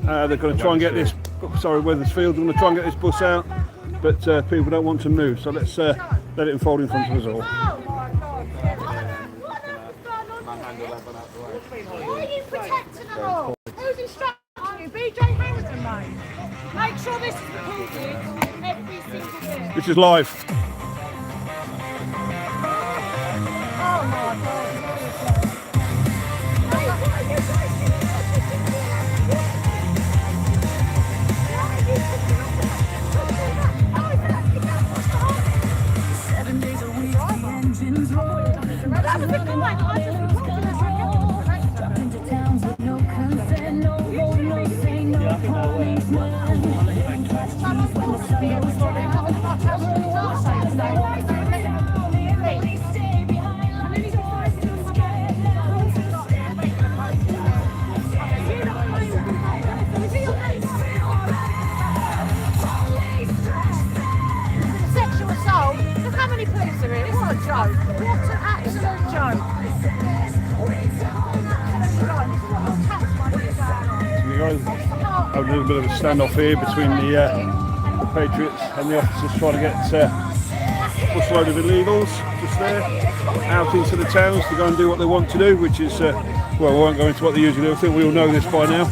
They're going to try and get this, sorry, Wethersfield, they're going to try and get this bus out, but people don't want to move, so let's let it unfold in front of us all. Why are you protecting them all? Who's instructing you? BJ Hamilton, mate. Make sure this is recorded every single day. This is live. Oh my God. Sexual assault. Look how many police are here. It's not a joke. What an absolute joke. You guys have a little bit of a standoff here between the Patriots and the officers trying to get a busload of illegals just there out into the towns to go and do what they want to do, which is, well, we won't go into what they usually do. I think we all know this by now.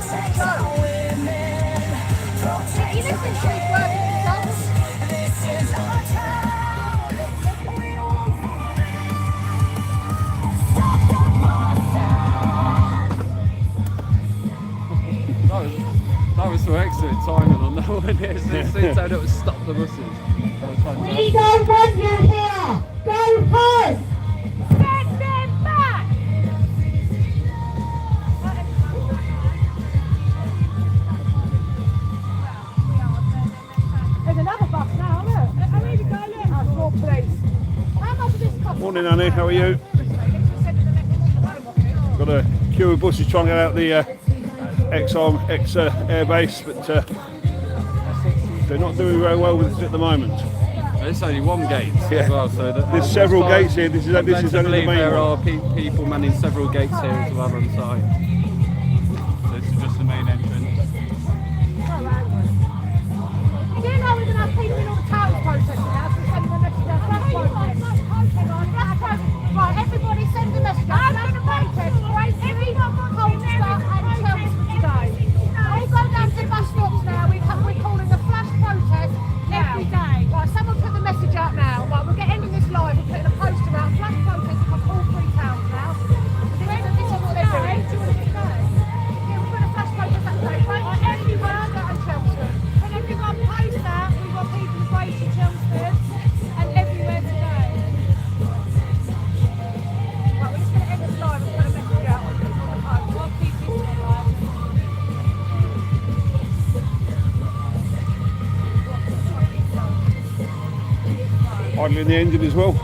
That was so excellent timing on that one. As soon as I would stop the buses. We don't want you here! Go first! Get them back! There's another bus now, look. I need to go, look. That's more police. How much does this cost? Morning, Annie, how are you? Got a queue of buses trying to get out the airbase, but they're not doing very well with it at the moment. There's only one gate as well, so there's several gates here. This is only the main there one. are people manning several gates here as well on site. So this is just the main entrance. You know we're going to have people in all the towns protesting now, so send them a message out. Right, everybody send a message out. I'm going to protest for everyone got Colchester and Chelmsford today. All go down to the bus stops now. We're calling a flash protest every day. Right, someone put the message out now. Right, we'll get ending this live. We're putting a poster out. Flash protest across all three towns now. This is what they're doing. Yeah, we're putting a flash protest out today. Right, everyone and Chelmsford. Can everyone post that? We've got people embracing Chelmsford and everywhere today. Right, we're just going to end this live and put a message out on the post. One people in live. Idling the engine as well.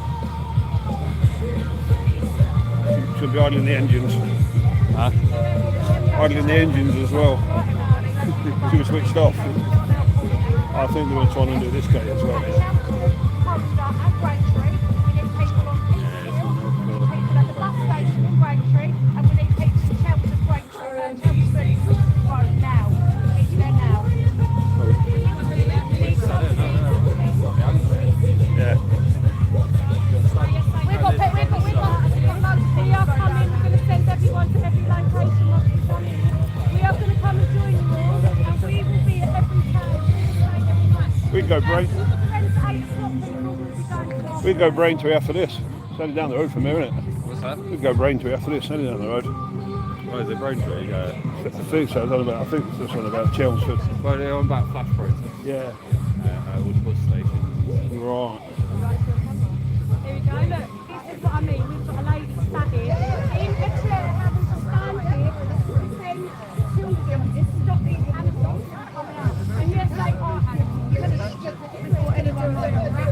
Should be idling the engines. Huh? Idling the engines as well. Should be switched off. I think they were trying to do this gate as well. We can go Braintree after this. It's only down the road from here, isn't it? What's that? We can go Braintree after this. It's only down the road. Oh, is it Braintree? Yeah. I think so. I think it's this one about Chelmsford. Well, they're on about flash protest. Yeah. All the bus stations. Right. Here we go, look, this is what I mean, we've got a lady sat here, in a chair having to stand here to send children to stop these animals coming out. And yes, they are animals, you're going to strip it before anyone knows that.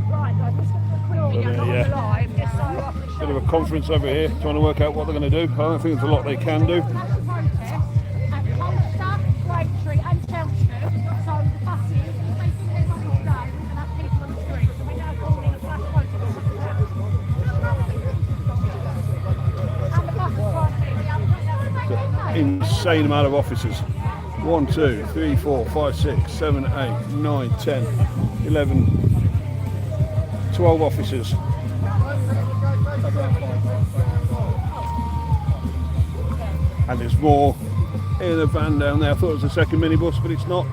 Right guys, we're just going to put it on live, just so I can show. Bit of a conference over here, trying to work out what they're going to do. I don't think there's a lot they can do. Braintree and Chelmsford, so the buses, if they think they're running today, we're going to have people on the street, so we're now calling a flash protest. And the bus is right here. insane amount of officers. 1, 2, 3, 4, 5, 6, 7, 8, 9, 10, 11, 12 officers. And there's more in a van down there. I thought it was a second minibus, but it's not.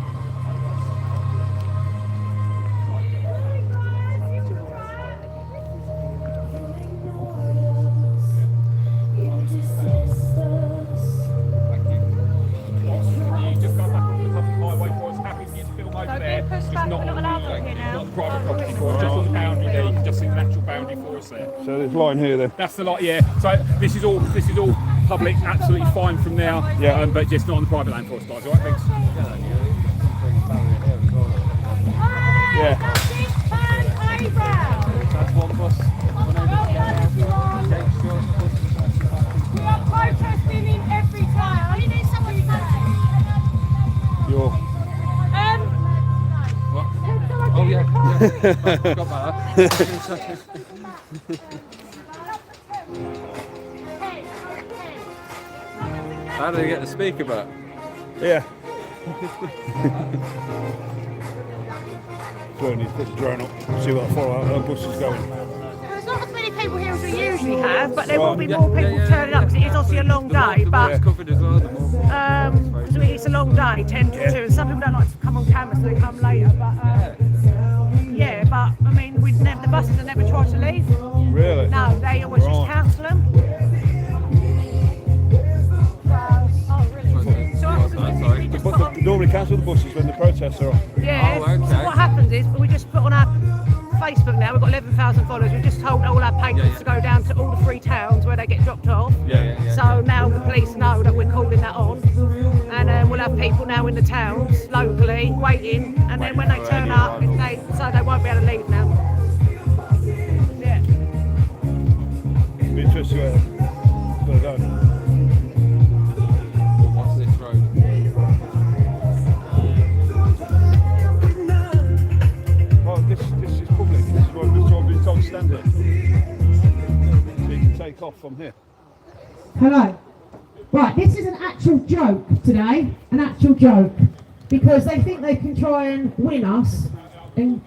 So there's a line here then. That's the lot, yeah. So this is all public, absolutely fine from now. Yeah. But just not on the private land for us, guys. All right, thanks. Yeah. That's one bus. We are protesting in every town. I need someone to You're. Oh yeah. Got that. How do they get the speaker back? Yeah. So we need to put the drone up, see what the bus is going. There's not as many people here as we usually have, but there will be more people turning up because it is obviously a long day. But It's covered as well. because it's a long day, 10 to 2, and some people don't like to come on camera, so they come later. But yeah, but I mean, the buses have never tried to leave. Really? No, they always just cancel them. Oh, really? So we just put But on, they normally cancel the buses when the protests are on. yeah. Oh, okay. So what happens is we just put on our Facebook now. We've got 11,000 followers. We've just told all our patrons to go down to all the 3 towns where they get dropped off. Yeah. So now the police know that we're calling that on, and we'll have people now in the towns locally waiting, and then when they turn up, so they won't be able to leave now. Yeah. It'd be interesting where they're going. What's this road? Well, this is public. This is what we've been told to stand here. So you can take off from here. Hello. Right, this is an actual joke today, an actual joke, because they think they can try and win us and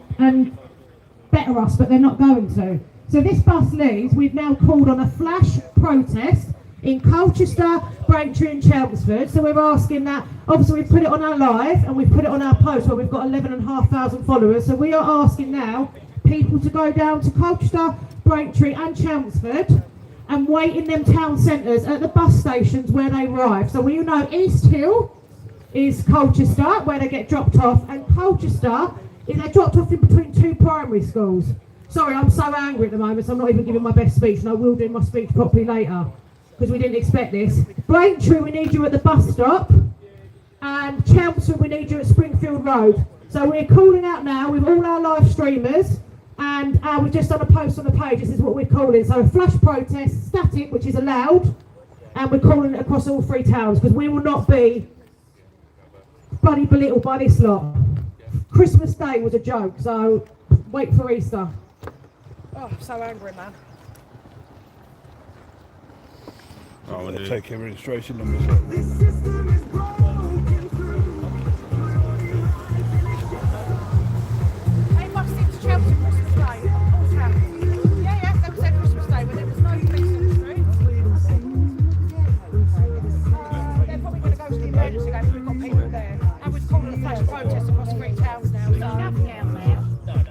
better us, but they're not going to. So this bus leaves, we've now called on a flash protest in Colchester, Braintree and Chelmsford. So we're asking that, obviously we've put it on our live and we've put it on our post where we've got 11,500 followers. So we are asking now people to go down to Colchester, Braintree and Chelmsford and wait in them town centres at the bus stations where they arrive. So we know East Hill is Colchester, where they get dropped off, and Colchester is they're dropped off in between 2 primary schools. Sorry, I'm so angry at the moment, so I'm not even giving my best speech, and I will do my speech properly later, because we didn't expect this. Braintree, we need you at the bus stop, and Chelmsford, we need you at Springfield Road. So we're calling out now with all our live streamers, and we've just done a post on the page. This is what we're calling. So flash protest, static, which is allowed, and we're calling it across all 3 towns, because we will not be bloody belittled by this lot. Christmas Day was a joke, so wait for Easter. Oh, I'm so angry, man. Oh, we'll take your registration numbers. They must into Chelsea Christmas Day. All towns. Yeah, they said Christmas Day when there was no police in the streets. They're probably going to go to the emergency gate, we've got people there. And we've called it a flash protest across 3 towns now. So. Nothing out there.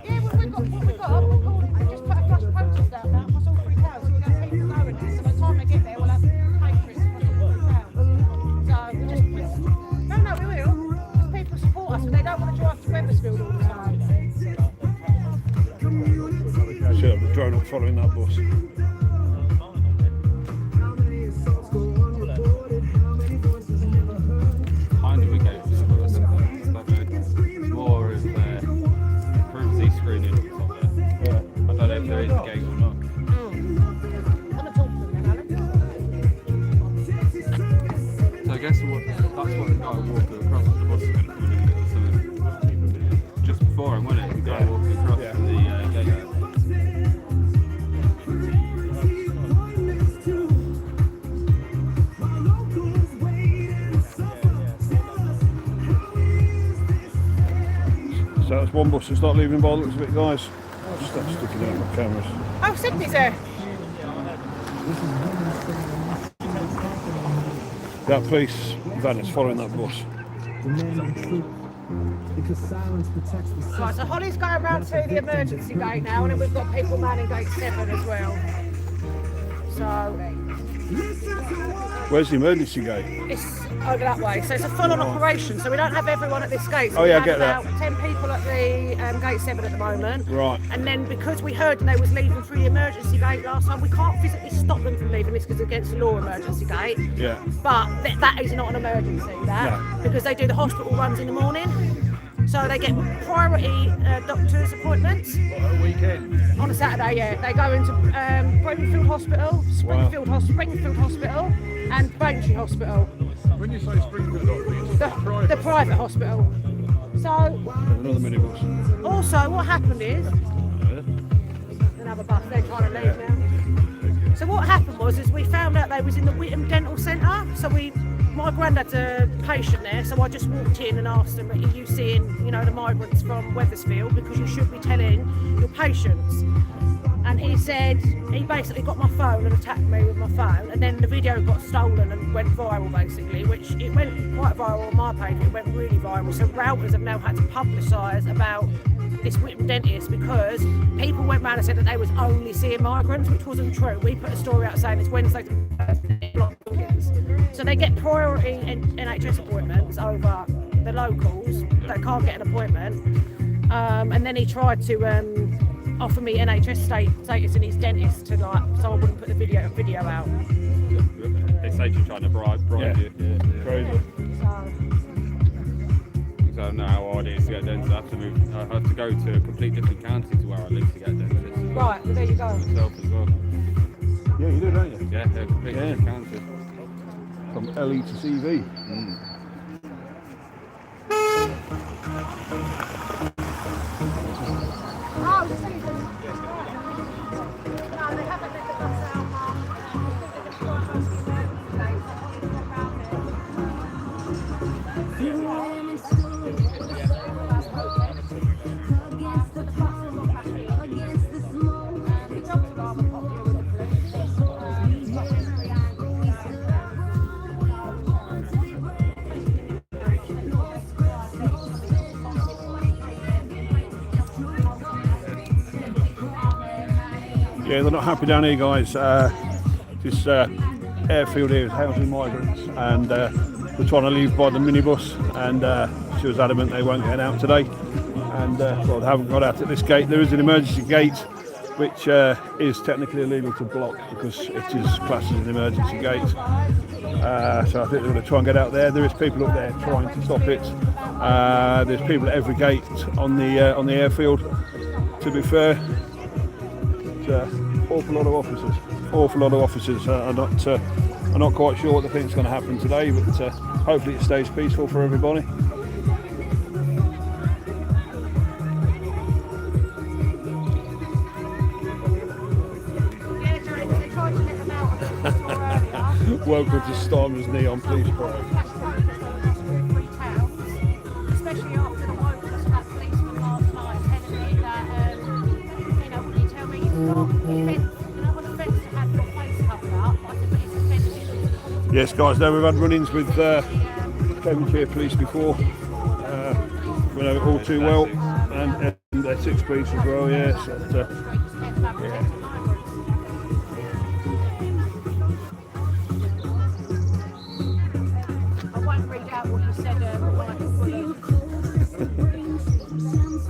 Yeah, well, we've got what we've got. We're calling, we just put a flash protest out now across all 3 towns. So we've got people going there. So by the time they get there, we'll have patrons across all 3 towns. So we just, no, we will. Because people support us, but they don't want to drive to Wethersfield all the time. Should have the drone up following that bus. Kind of a gate for some of us. More of privacy screening on there. Yeah. I don't know if there is a gate or not. So I guess that's what the guy walking across the bus is going to come in. So just before him, wasn't it? The guy walking across the gate. There's one bus that's not leaving by the looks of it, guys. I'll just start sticking out my cameras. Oh, Sydney's there. That police van is following that bus. Right, so Holly's going round to the emergency gate now, and then we've got people manning gate 7 as well. So Where's the emergency gate? it's over that way. So it's a full-on operation. So we don't have everyone at this gate. So Oh, we yeah, I have get that. about 10 people at the gate 7 at the moment. Right. And then because we heard they was leaving through the emergency gate last time, we can't physically stop them from leaving this because it's against the law, emergency gate. Yeah. But that is not an emergency, because they do the hospital runs in the morning. So they get priority doctor's appointments. On a Saturday, yeah. They go into Springfield Hospital, Springfield Hospital, and Braintree Hospital. When you say Springfield Hospital, The private hospital. So Another minibus. also what happened is another bus, they're trying to leave now. So what happened was we found out they was in the Whittam Dental Centre. So my granddad's a patient there, so I just walked in and asked him, are you seeing, the migrants from Wethersfield? Because you should be telling your patients. And he said, he basically got my phone and attacked me with my phone, and then the video got stolen and went viral basically, which it went quite viral on my page, it went really viral. So routers have now had to publicise about this Whittam dentist because people went round and said that they was only seeing migrants, which wasn't true. We put a story out saying it's Wednesday to Thursday, block bookings. So they get priority NHS appointments over the locals that can't get an appointment. And then he tried to offer me NHS status in his dentist to so I wouldn't put the video out. They say you're trying to bribe you. Yeah. Crazy. So I don't know how hard it is to get dentist. I have to go to a completely different county to where I live to get dentist. Right, well, there you go. Myself as well. Yeah, you do, don't you? Yeah, a completely different county. From LE to CV. Oh, Stephen. No, they haven't let the bus out, Mark. Yeah, they're not happy down here, guys. This airfield here is housing migrants, and they're trying to leave by the minibus, and she was adamant they weren't getting out today. And well, they haven't got out at this gate. There is an emergency gate, which is technically illegal to block because it is classed as an emergency gate. So I think they're going to try and get out there. There is people up there trying to stop it. There's people at every gate on the airfield. To be fair, awful lot of officers are not quite sure what they think is going to happen today, but hopefully it stays peaceful for everybody. Yeah, they tried to let them out of the store earlier. Welcome to Starmer's Neon Police Parade. Especially after the woke us about policemen last night telling me that, would you tell me it's not an offence to have your face covered up? I said, but it's offensive. Yes, guys, now we've had run-ins with Cambridgeshire Police before. We know it all too well, and Essex Police as well, yeah. So, I won't read out what you said, like a bullet.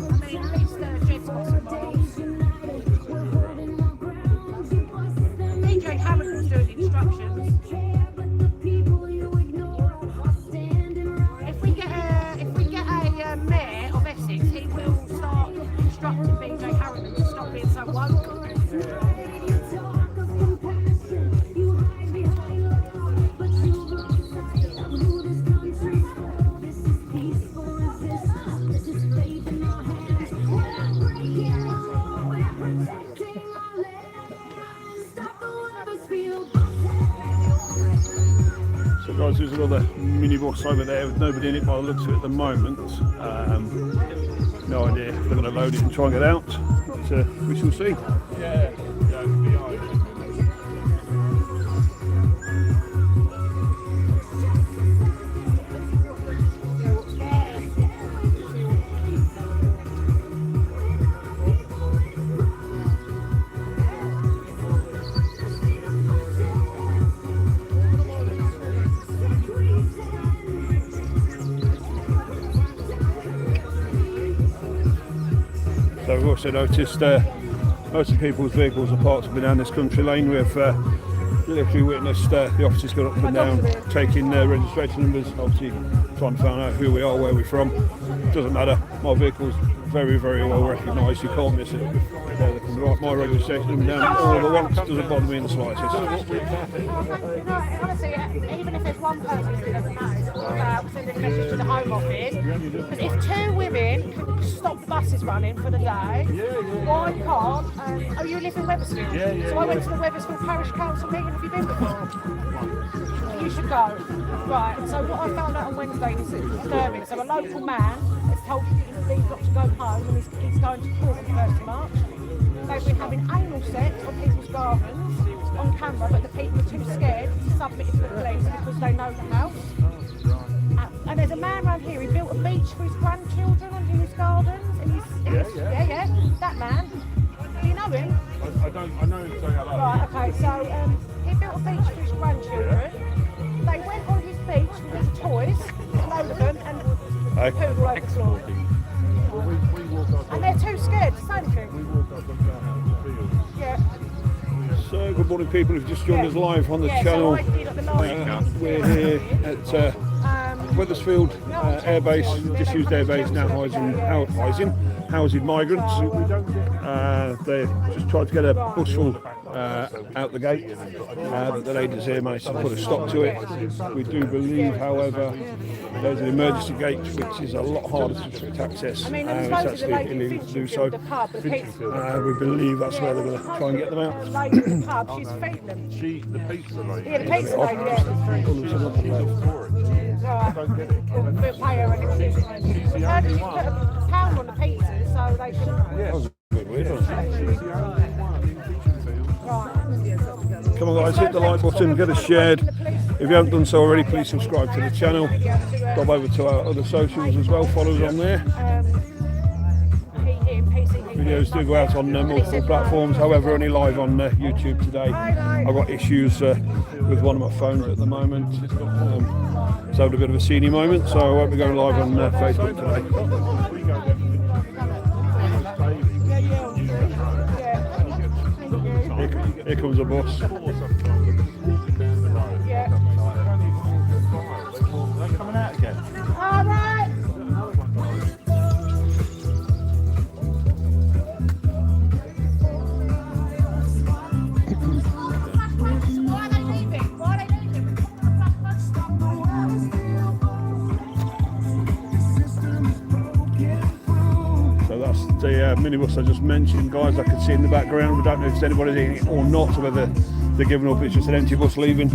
I mean, at least Jed's got some balls. DJ Hamilton's doing the instructions. If we get a mayor of Essex, he will start instructing BJ Harrington to stop being so woke. So guys, there's another minibus over there with nobody in it by the looks of it at the moment. No idea if they're going to load it and try and get out, but we shall see. So we've also noticed most of people's vehicles are parked up and down this country lane. We've literally witnessed the officers go up and down, taking their registration numbers, obviously trying to find out who we are, where we're from. Doesn't matter, my vehicle's very, very well recognised, you can't miss it. They can write my registration number down all they want, doesn't bother me in the slightest. Honestly, even if there's one person who doesn't know, sending a message to the Home Office, because if 2 women can stop the buses running for the day, why can't, oh, you live in Wethersfield? So I went to the Wethersfield Parish Council meeting. Have you been before? You should go. Right, so what I found out on Wednesday is disturbing. So a local man has told these not to go home and he's going to court on the 1st of March. They've been having anal sex on people's gardens on camera, but the people are too scared to submit it to the police because they know the house. And there's a man around here, he built a beach for his grandchildren under his gardens. And yeah, that man. Do you know him? I know him so hello. Right, okay, so he built a beach for his grandchildren. They went on his beach with his toys, a load of them, and pooed all over the floor. And they're too scared to say anything. Yeah. So good morning people who've just joined us live on the channel. We're here at Wethersfield airbase, disused airbase, now housing migrants. They just tried to get a bus full out the gate, but the ladies here managed to put a stop to it. We do believe, however, there's an emergency gate which is a lot harder to restrict access. It's actually illegal to do so. We believe that's where they're going to try and get them out. She's feeding them. The pizza lady. Yeah, the pizza lady, yeah. We'll pay her anything. We've heard that she put a pound on the pizza so they can... That was a bit weird, wasn't it? Come on guys, hit the like button, get us shared. If you haven't done so already, please subscribe to the channel. Bob over to our other socials as well, follow us on there. Videos do go out on multiple platforms, however only live on YouTube today. I've got issues with one of my phones at the moment. So having a bit of a senior moment, so I won't be going live on Facebook today. Here comes a bus. Yeah. They're coming out again. All right. Why are they leaving? Why are they leaving? So that's the minibus I just mentioned, guys. I can see in the background. We don't know if there's anybody in it or not, or whether they're giving up. It's just an empty bus leaving.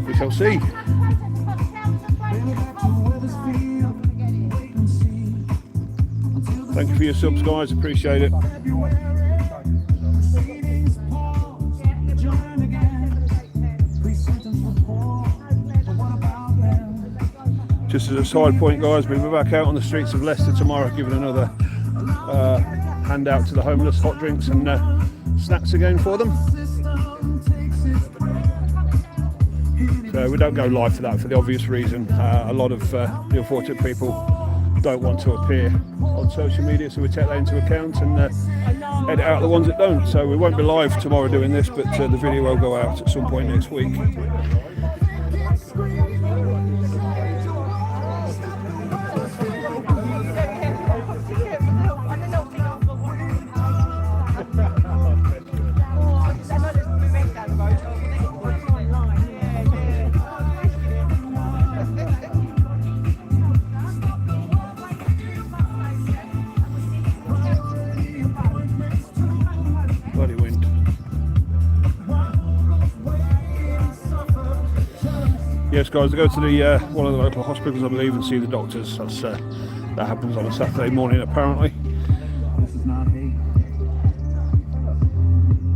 We shall see. Thank you for your subs, guys. Appreciate it. Just as a side point, guys, we'll be back out on the streets of Leicester tomorrow, giving another handout to the homeless, hot drinks and snacks again for them. So we don't go live for that for the obvious reason. A lot of the unfortunate people don't want to appear on social media, so we take that into account and edit out the ones that don't. So we won't be live tomorrow doing this, but the video will go out at some point next week. Yes, guys, I go to the one of the local hospitals, I believe, and see the doctors. That's That happens on a Saturday morning apparently.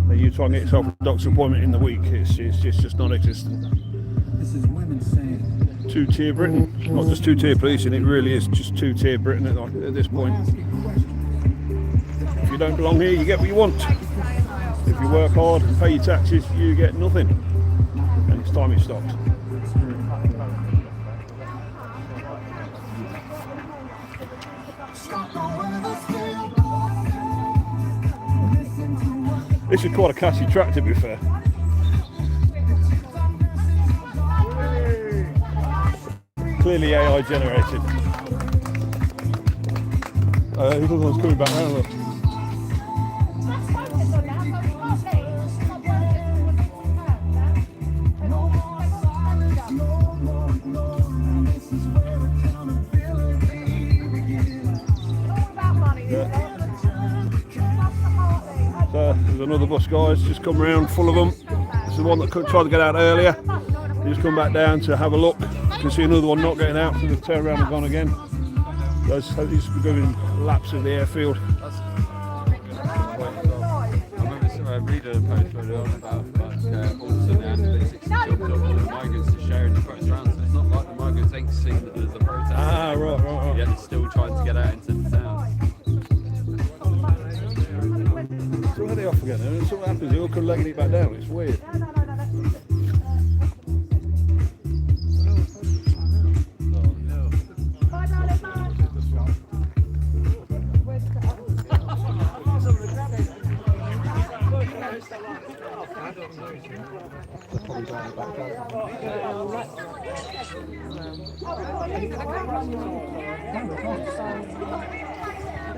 Now you try and get yourself a doctor's appointment in the week, it's just non-existent. This is women saying. Two-tier Britain, it's not just two-tier policing, it really is just two-tier Britain at this point. If you don't belong here, you get what you want. If you work hard and pay your taxes, you get nothing. And it's time it stopped. This is quite a classy track, to be fair. Clearly AI generated. Little one's coming back round, look. There's another bus, guys, just come round, full of them. This is the one that tried to get out earlier. They just come back down to have a look. You can see another one not getting out, so they've turned around and gone again. These are doing laps of the airfield. I remember reading a post earlier on about also the analytics and the migrants are sharing the protest around, so it's not like the migrants ain't seen that there's a protest. Ah, right. Yet they're still trying to get out into the town. So where are they off again? And that's what happens, they all come legging it back down, it's weird.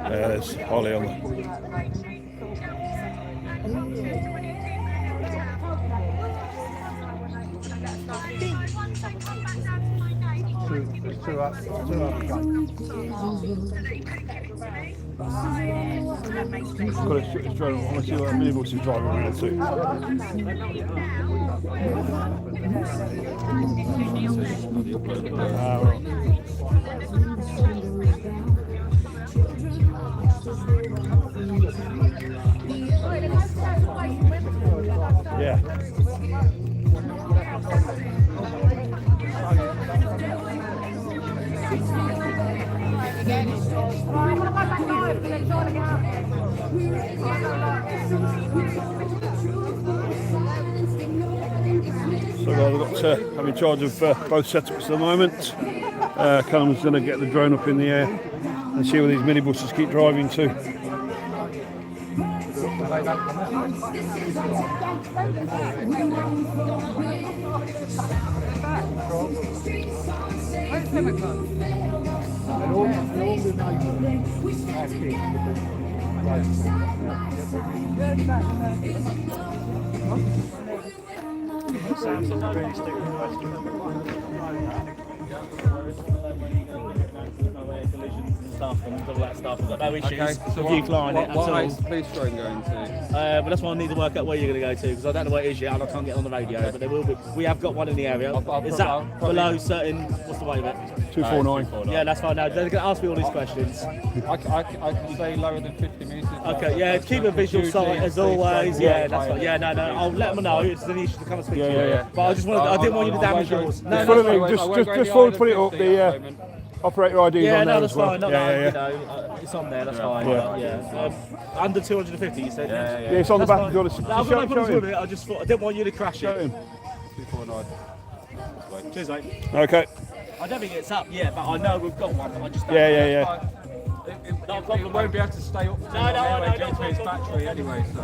There's Holly on the... Got a shit drone. I want to see what a minibus is driving around too. Right. Yeah. So I've got I'm in charge of both setups at the moment. Callum's going to get the drone up in the air and see where these minibuses keep driving to. Stuff and all that stuff. We've got no issues Okay, so with you flying it at what all. is the police drone going to? But that's why I need to work out where you're going to go to, because I don't know where it is yet and I can't get on the radio. But there will be. We have got one in the area. Is that below certain? What's the weight of it? 249. Yeah, that's fine. Now they're going to ask me all these questions. I can say lower than 50 metres. Okay, yeah, keep a visual sight as always. Yeah, that's fine. Yeah, no, I'll let them know it's an issue to come and speak to you. Yeah. But I just wanted, I didn't want you to damage yours. No, Just before we put it up, the operator ID is yeah, on there no, that's as well. fine. No, Yeah. you know, it's on there. That's fine. Yeah. Under 250, you said. Yeah, it's on the back. Fine. Of the No, I've got no problems with it. I just thought I didn't want you to crash it. 249. Cheers, mate. Okay. I don't think it's up yet, but I know we've got one. But I just don't Yeah. Not a problem. It won't be able to stay up No, no, due to its battery anyway, so.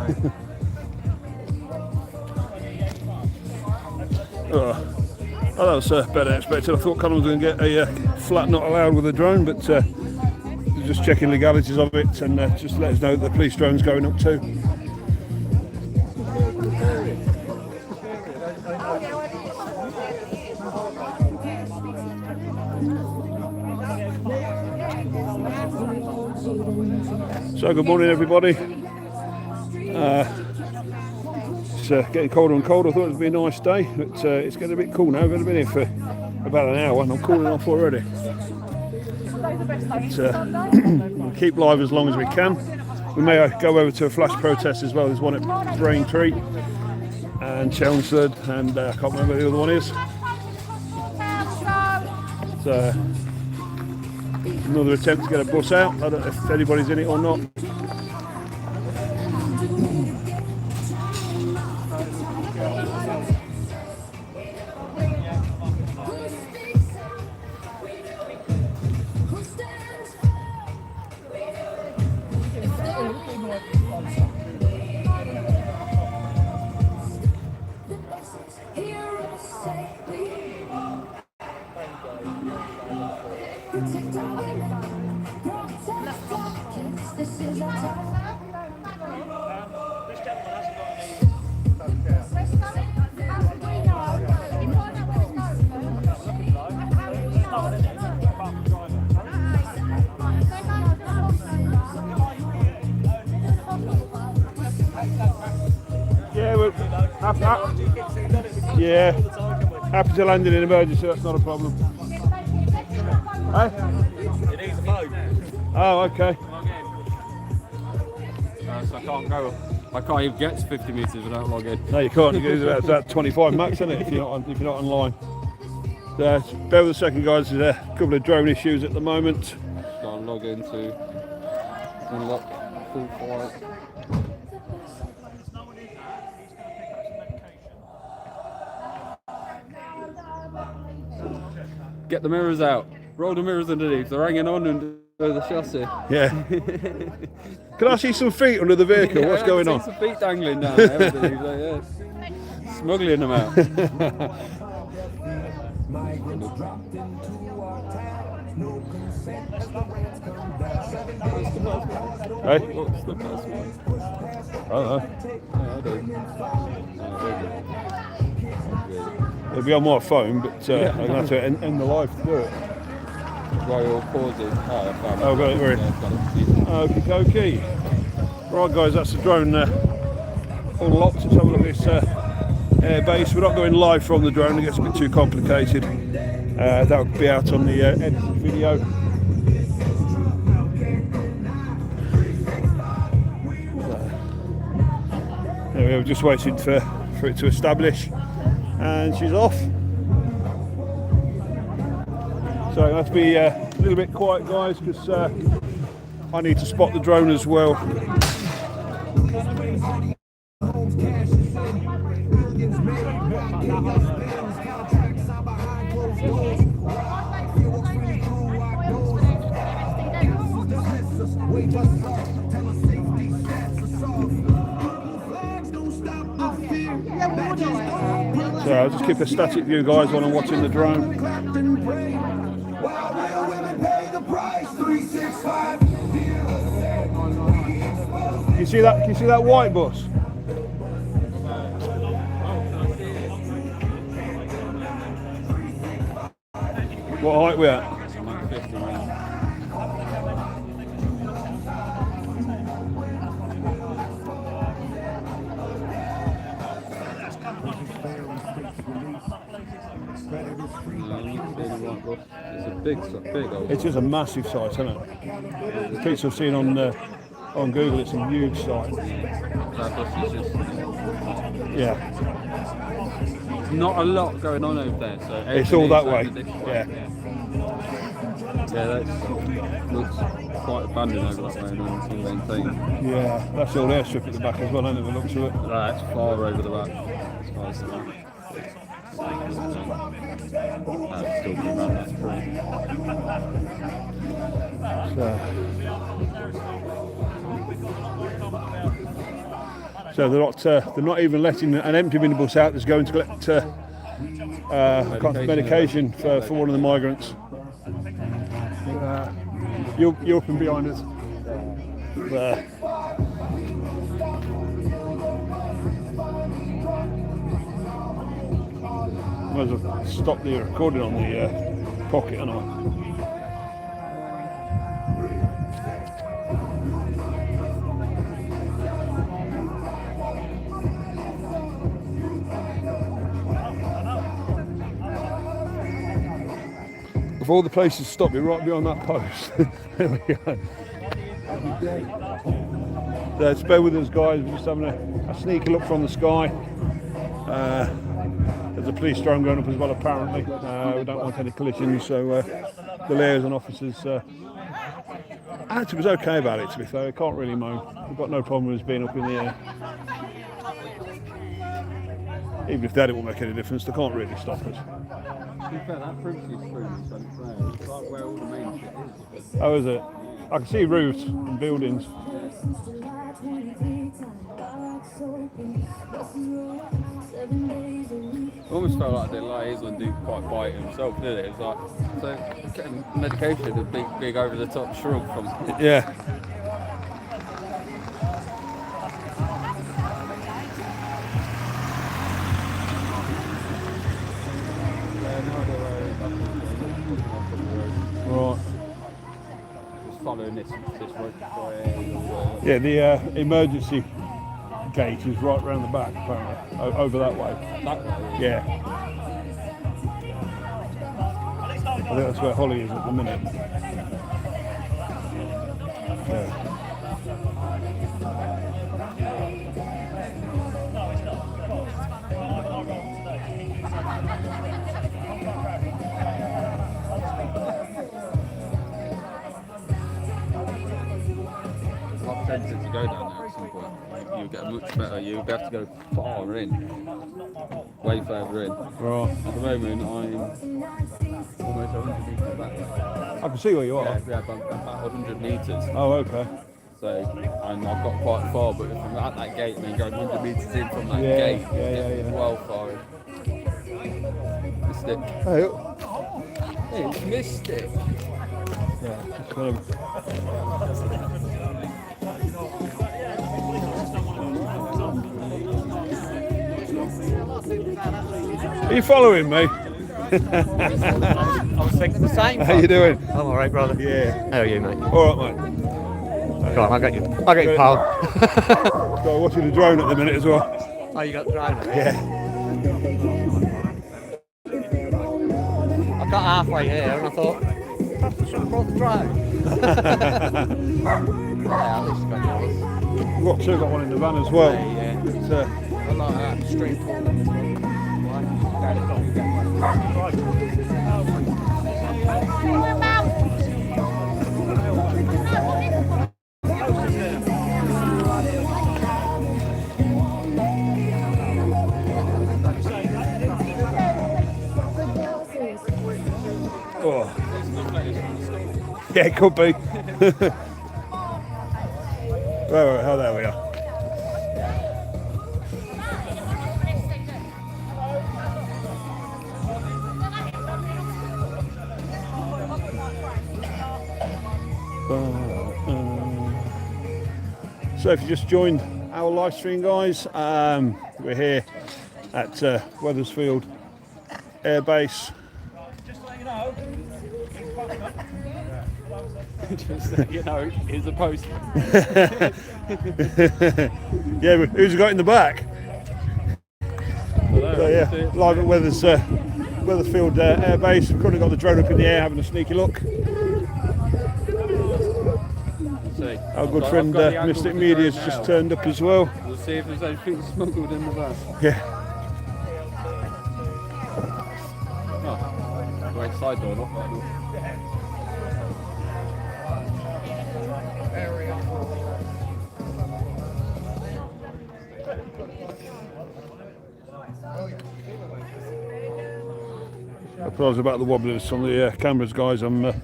Oh, that was better than expected. I thought Callum was going to get a flat not allowed with a drone, but just checking legalities of it and just let us know that the police drone's going up too. So good morning everybody. It's getting colder and colder. I thought it would be a nice day, but it's getting a bit cool now. I've only been here for about an hour and I'm cooling off already. We'll keep live as long as we can. We may go over to a flash protest as well. There's one at Braintree and Chelmsford, and I can't remember what the other one is. So, another attempt to get a bus out. I don't know if anybody's in it or not. Yeah, happy to land in an emergency, that's not a problem. Hey? It needs a phone. Oh, okay. So I can't even get to 50 metres without logging. No, you can't. It's about 25 max, isn't it, if you're not online. So, bear with a second, guys. There's a couple of drone issues at the moment. Just go and log into unlock full flight. Get the mirrors out. Roll the mirrors underneath. They're hanging on under the chassis. Yeah. Can I see some feet under the vehicle? Yeah, What's going on? Some feet dangling down there. Everybody's like, yeah. Smuggling them out. Hey? What's the password? I don't know. Yeah, I do. It'll be on my phone, but I'm going to have to end the live to do it. While you're pausing. Oh, I found it. Oh, got it, we're in. Okie dokie. Right, guys, that's the drone unlocked. Let's have a look at this airbase. We're not going live from the drone, it gets a bit too complicated. That will be out on the edited video. There we are, just waiting for it to establish, and she's off. So I have to be a little bit quiet, guys, because I need to spot the drone as well. So I'll just keep a static view, guys, while I'm watching the drone. Can you see that? Can you see that white bus? What height we at? I'm at 50 now. It's a big old. It is a massive site, isn't it? The picture I've seen on Google, it's a huge site. That bus is just. Yeah, Not a lot going on over there, so it's all that way. Yeah, that looks quite abandoned over that way, and it's all maintained. Yeah, that's all airstrip at the back as well, isn't it? The looks of it. That's far over the back. As far as the back. That's still been around that tree. So they're not even letting an empty minibus out that's going to collect medication for one of the migrants. You're up and behind us. Might as well stop the recording on the pocket, and Of all the places to stop, you're right beyond that post. There we go. So bear with us, guys. We're just having a sneaky look from the sky. There's a police drone going up as well, apparently. We don't want any collisions, so the liaison officers actually was okay about it, to be fair. Can't really moan. We've got no problem with us being up in the air. Even if that, it won't make any difference. They can't really stop us. To be fair, that privacy screen is unfair. It's like where all the main shit is. How is it? I can see roofs and buildings. I almost felt like the liaison do quite by it himself, did it? It was like, so getting medication, a big over the top shrug from. Yeah. Right. Just following this road. Yeah, the emergency gate is right round the back, apparently, over that way. That way? Yeah. I think that's where Holly is at the minute. Yeah. I'm tempted to go down there at some point. You'll get much better. You'll be able to go far in, way further in. Right. At the moment, I'm almost 100 metres back. I can see where you are. Yeah, I'm about 100 metres. Oh, okay. So, and I've got quite far, but if I'm at that gate and then going 100 metres in from that Yeah, gate, yeah. well far in. Missed it. Hey, Hey, it's missed it. yeah, just kind of. Are you following me? I was thinking the same. How you doing? I'm alright, brother. Yeah. How are you, mate? All right, mate. Go on, I'll get you, pal. Got watching the drone at the minute as well. Oh, you got the drone? Yeah. I got halfway here and I thought, perhaps I should have brought the drone. Yeah, at least you got yours. We've got two, got one in the van as well. Yeah. It's, I like that, straight forward. oh. Yeah, it could be. Right, oh, there we are. So if you just joined our live stream, guys, we're here at Wethersfield airbase. Just to let you know, Just so you know, here's a post. Yeah, but who's got in the back? So yeah, live at Wethersfield airbase. We've currently got the drone up in the air having a sneaky look. Our good friend Mystic Media's just turned up as well. We'll see if there's anything smuggled in the van. Yeah. Oh, right side door, not that door. I apologise about the wobblers on the cameras, guys. I've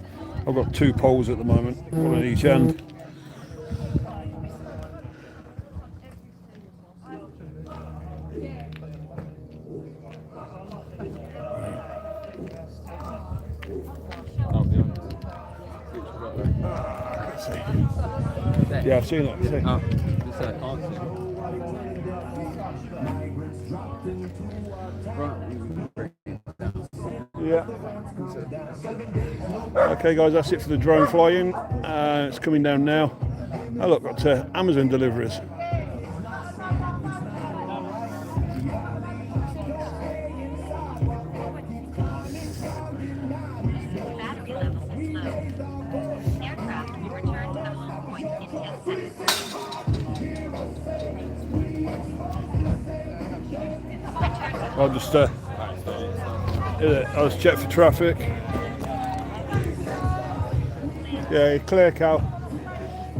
got two poles at the moment, one on each end. Oh, behind us. Yeah, I've seen it. See. Oh, just there, can't see. Right. Yeah. Okay, guys, that's it for the drone flying. It's coming down now. Oh, look, got Amazon deliveries. I'll just check for traffic. Yeah, clear, Cal.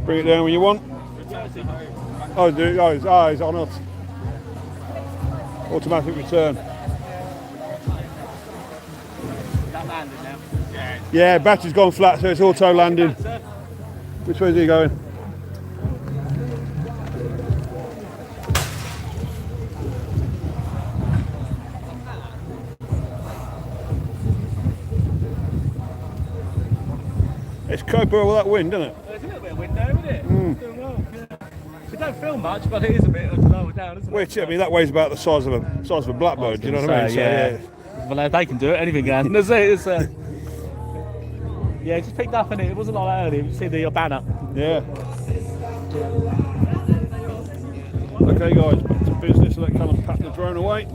Bring it down when you want. Oh, do it. Oh, it's on us. Automatic return. That landed now. Yeah, battery's gone flat, so it's auto landing. Which way is he going? It's coping with that wind, isn't it? There's a little bit of wind there, isn't it? Doing well. We don't feel much, but it is a bit lower down, isn't it? Which, I mean, that weighs about the size of a blackbird. Do you know what I mean? Yeah. Well, if they can do it, anything can. That's it. It's, yeah, it just picked up in it. It wasn't like that earlier. You see the banner. Yeah. Okay, guys, back to business. Let Callum pack the drone away.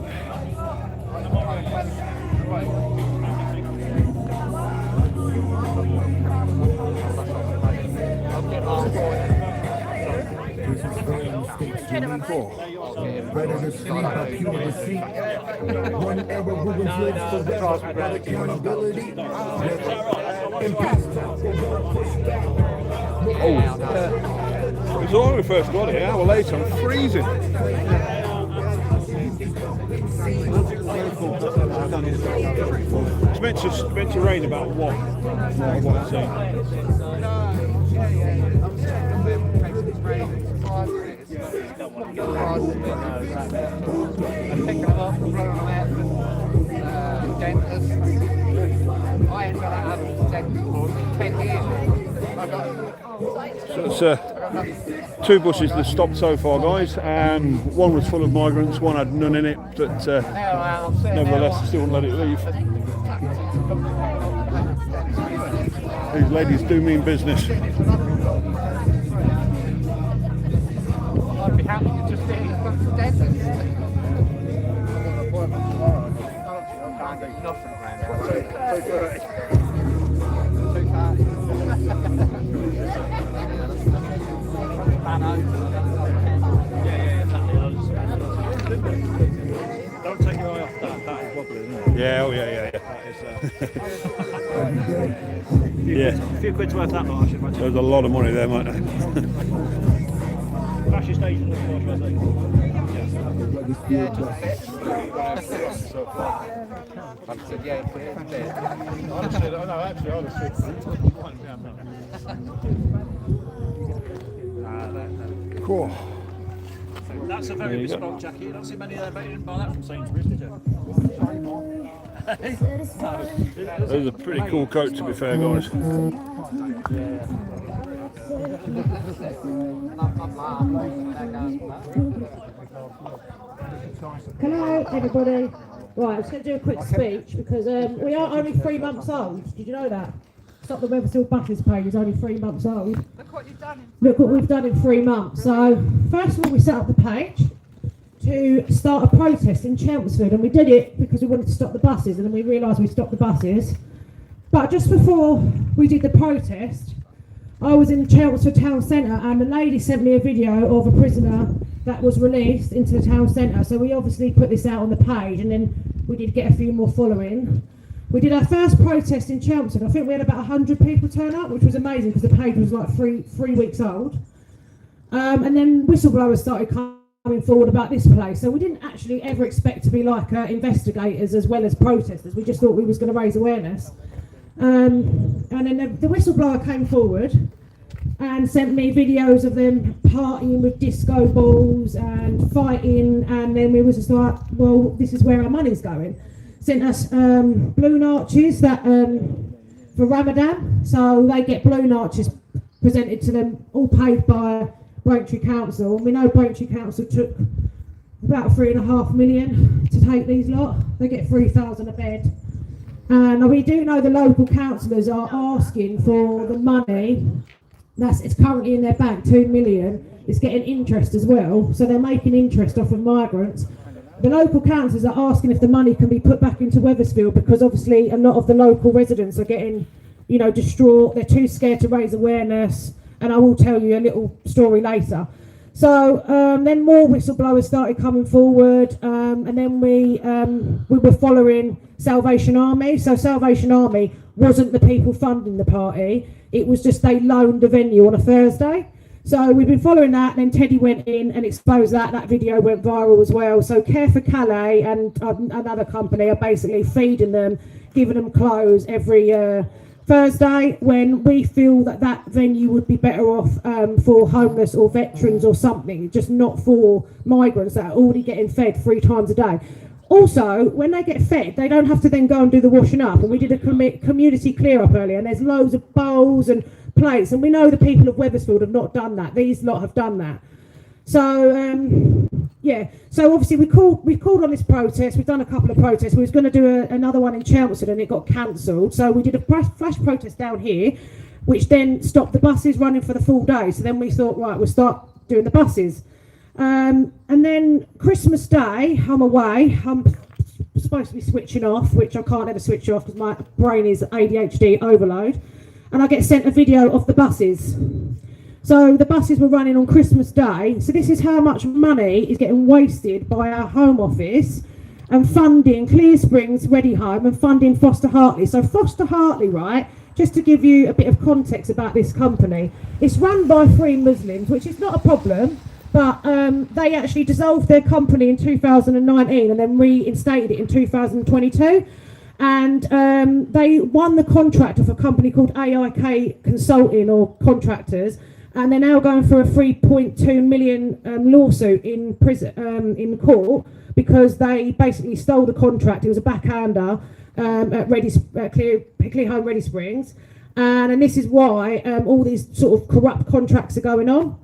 Better to sleep up here in the seat. One era ruins lives for that. Accountability. It was all when we first got it. An hour later, I'm freezing. It's meant to rain about what? What's it? So it's two buses that stopped so far, guys, and one was full of migrants, one had none in it, but nevertheless they still wouldn't let it leave. These ladies do mean business. I'd be happy to just get in front of the dentist. Can't do nothing around now. 2:30. Don't take your eye off that. That is wobbly, isn't it? Yeah, oh yeah. Yeah. A few quid's worth that much, I should imagine. There's a lot of money there, mate. Crash your station, look for I said, yeah, put it in there. Cool. That's a very bespoke jacket. You don't see many there, but you didn't buy that from Sainsbury's, did you? Those are pretty cool coat, to be fair, guys. Hello, everybody. Right, I'm just going to do a quick speech because we are only 3 months old. Did you know that? Stop the Wethersfield buses page is only 3 months old. Look what you've done. Look what we've done in 3 months. So, first of all, we set up the page to start a protest in Chelmsford, and we did it because we wanted to stop the buses, and then we realised we stopped the buses. But just before we did the protest, I was in Chelmsford town centre, and the lady sent me a video of a prisoner that was released into the town centre. So we obviously put this out on the page, and then we did get a few more following. We did our first protest in Chelmsford. I think we had about 100 people turn up, which was amazing because the page was like three weeks old. And then whistleblowers started coming forward about this place. So we didn't actually ever expect to be like investigators as well as protesters. We just thought we was going to raise awareness. And then the whistleblower came forward and sent me videos of them partying with disco balls and fighting. And then we was just like, well, this is where our money's going. Sent us balloon arches that for Ramadan, so they get balloon arches presented to them, all paid by Braintree Council. And we know Braintree Council took about 3.5 million to take these lot. They get 3,000 a bed. And we do know the local councillors are asking for the money it's currently in their bank, 2 million. It's getting interest as well, so they're making interest off of migrants. The local councils are asking if the money can be put back into Wethersfield because obviously a lot of the local residents are getting, distraught. They're too scared to raise awareness, and I will tell you a little story later. So then more whistleblowers started coming forward, and then we were following Salvation Army. So Salvation Army wasn't the people funding the party, it was just they loaned the venue on a Thursday. So we've been following that, and then Teddy went in and exposed that. That video went viral as well. So Care for Calais and another company are basically feeding them, giving them clothes every Thursday, when we feel that that venue would be better off for homeless or veterans or something, just not for migrants that are already getting fed 3 times a day. Also, when they get fed, they don't have to then go and do the washing up. And we did a community clear up earlier, and there's loads of bowls and plates, and we know the people of Wethersfield have not done that. These lot have done that. So yeah, so obviously we called on this protest. We've done a couple of protests. We was going to do another one in Chelmsford, and it got cancelled. So we did a flash protest down here, which then stopped the buses running for the full day. So then we thought, right, we'll start doing the buses. And then Christmas Day, I'm away. I'm supposed to be switching off, which I can't ever switch off because my brain is ADHD overload. And I get sent a video of the buses. So the buses were running on Christmas Day. So this is how much money is getting wasted by our Home Office and funding Clear Springs Ready Home and funding Foster Hartley. So Foster Hartley, right, just to give you a bit of context about this company, it's run by 3 Muslims, which is not a problem, but they actually dissolved their company in 2019 and then reinstated it in 2022. And they won the contract of a company called AIK Consulting or Contractors, and they're now going for a 3.2 million lawsuit in in court because they basically stole the contract. It was a backhander at Clear Home Ready Springs, and this is why all these sort of corrupt contracts are going on.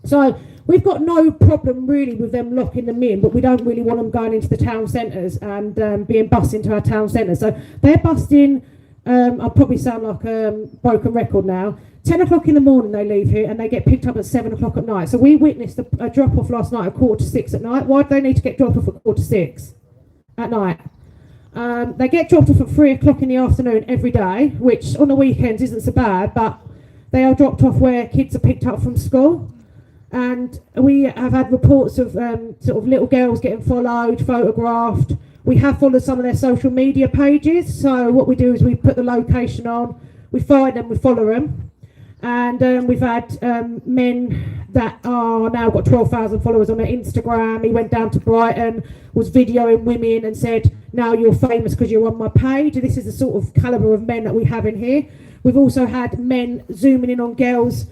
So we've got no problem really with them locking them in, but we don't really want them going into the town centres and being bussed into our town centres. So they're busting, I'll probably sound like a broken record now, 10 o'clock in the morning they leave here and they get picked up at 7 o'clock at night. So we witnessed a drop-off last night at 5:45 at night. Why do they need to get dropped off at 5:45 at night? They get dropped off at 3 o'clock in the afternoon every day, which on the weekends isn't so bad, but they are dropped off where kids are picked up from school. And we have had reports of sort of little girls getting followed, photographed. We have followed some of their social media pages. So what we do is we put the location on, we find them, we follow them. And we've had men that are now got 12,000 followers on their Instagram. He went down to Brighton, was videoing women and said, now you're famous because you're on my page. This is the sort of calibre of men that we have in here. We've also had men zooming in on girls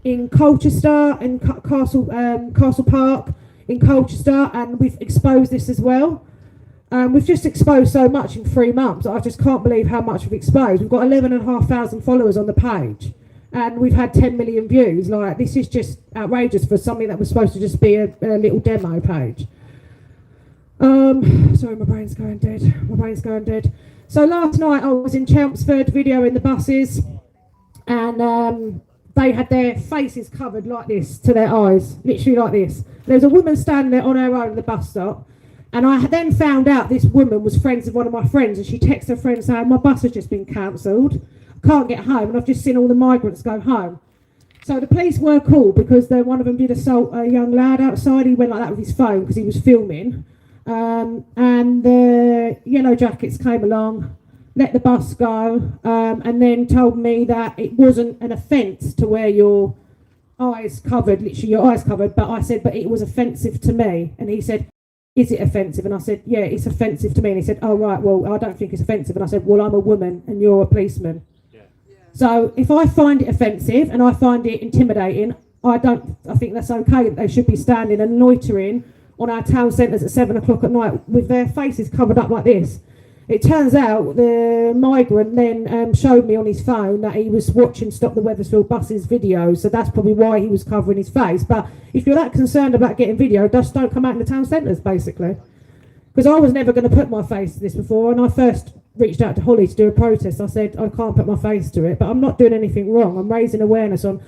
in Colchester and Castle Park in Colchester, and we've exposed this as well. We've just exposed so much in 3 months. I just can't believe how much we've exposed. We've got 11,500 followers on the page, and we've had 10 million views. Like, this is just outrageous for something that was supposed to just be a little demo page. Sorry, my brain's going dead. So last night I was in Chelmsford videoing the buses, and they had their faces covered like this to their eyes, literally like this. There was a woman standing there on her own at the bus stop, and I then found out this woman was friends with one of my friends, and she texted her friend saying, my bus has just been cancelled, I can't get home, and I've just seen all the migrants go home. So the police were called because one of them did assault a young lad outside. He went like that with his phone because he was filming, and the Yellow Jackets came along, let the bus go, and then told me that it wasn't an offence to wear your eyes covered, literally your eyes covered, but I said, but it was offensive to me. And he said, is it offensive? And I said, yeah, it's offensive to me. And he said, oh right, well, I don't think it's offensive. And I said, well, I'm a woman and you're a policeman. Yeah. So if I find it offensive and I find it intimidating, I think that's okay. They should be standing and loitering on our town centres at 7 o'clock at night with their faces covered up like this. It turns out the migrant then showed me on his phone that he was watching Stop the Wethersfield Buses video, so that's probably why he was covering his face. But if you're that concerned about getting video, just don't come out in the town centres, basically. Because I was never going to put my face to this before, and I first reached out to Holly to do a protest. I said, I can't put my face to it, but I'm not doing anything wrong. I'm raising awareness on,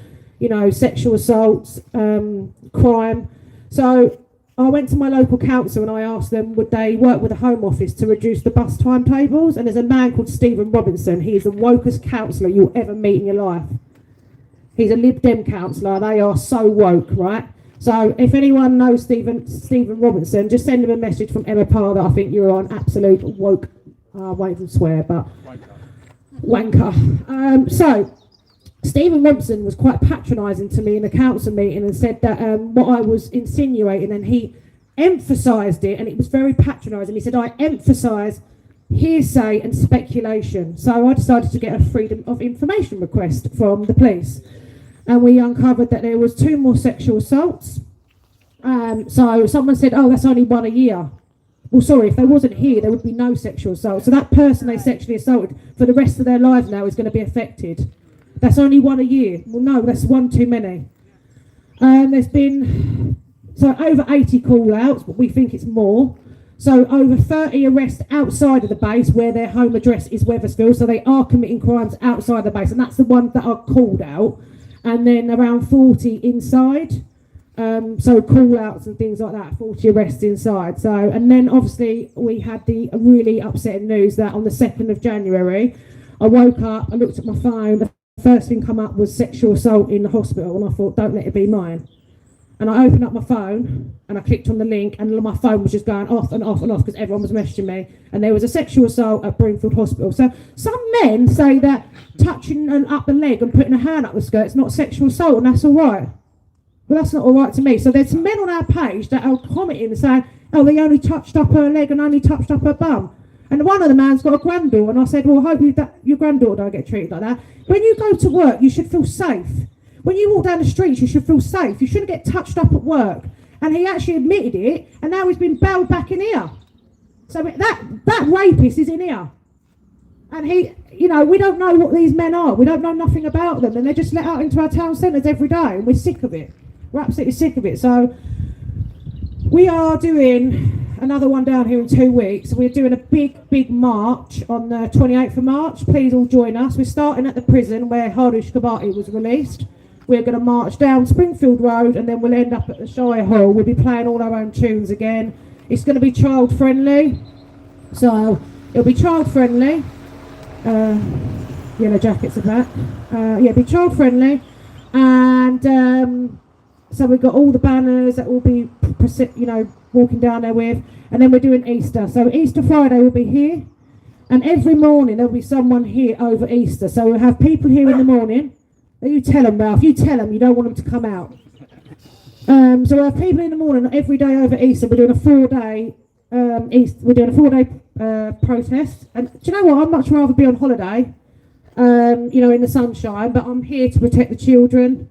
sexual assaults, crime. So I went to my local council and I asked them would they work with the Home Office to reduce the bus timetables, and there's a man called Stephen Robinson. He is the wokest councillor you'll ever meet in your life. He's a Lib Dem councillor. They are so woke, right? So if anyone knows Stephen Robinson, just send him a message from Emma Parr that I think you're on absolute woke, I won't even swear, but wanker. So Stephen Robinson was quite patronising to me in the council meeting and said that what I was insinuating, and he emphasised it, and it was very patronising. He said, I emphasise hearsay and speculation. So I decided to get a freedom of information request from the police. And we uncovered that there was 2 more sexual assaults. So someone said, oh, that's only 1 a year. Well, sorry, if they wasn't here, there would be no sexual assault. So that person they sexually assaulted for the rest of their lives now is going to be affected. That's only 1 a year. Well, no, that's 1 too many. There's been over 80 call-outs, but we think it's more. So over 30 arrests outside of the base where their home address is Wethersfield. So they are committing crimes outside the base, and that's the ones that are called out. And then around 40 inside, so call-outs and things like that, 40 arrests inside. So, and then obviously we had the really upsetting news that on the 2nd of January, I woke up, I looked at my phone, the first thing come up was sexual assault in the hospital, and I thought, don't let it be mine. And I opened up my phone and I clicked on the link, and my phone was just going off and off and off because everyone was messaging me. And there was a sexual assault at Broomfield Hospital. So some men say that touching an upper leg and putting a hand up the skirt is not sexual assault, and that's all right. Well, that's not all right to me. So there's some men on our page that are commenting and saying, oh, they only touched up her leg and only touched up her bum. And one of the man's got a granddaughter, and I said, well, I hope your granddaughter don't get treated like that. When you go to work, you should feel safe. When you walk down the streets, you should feel safe. You shouldn't get touched up at work. And he actually admitted it, and now he's been bailed back in here. So that rapist is in here. And he, you know, we don't know what these men are. We don't know nothing about them, and they're just let out into our town centres every day, and we're sick of it. We're absolutely sick of it. So we are doing another one down here in 2 weeks. We're doing a big march on the 28th of March. Please all join us. We're starting at the prison where Harush Kabati was released. We're going to march down Springfield Road, and then we'll end up at the Shire Hall. We'll be playing all our own tunes again. It's going to be child friendly. So it'll be child friendly. Yellow jackets are back. It'll be child friendly. And so we've got all the banners that we'll be, walking down there with. And then we're doing Easter. So Easter Friday will be here. And every morning there'll be someone here over Easter. So we'll have people here in the morning. You tell them, Ralph. You tell them you don't want them to come out. So we'll have people in the morning every day over Easter. We're doing a 4-day protest. And do you know what? I'd much rather be on holiday, in the sunshine. But I'm here to protect the children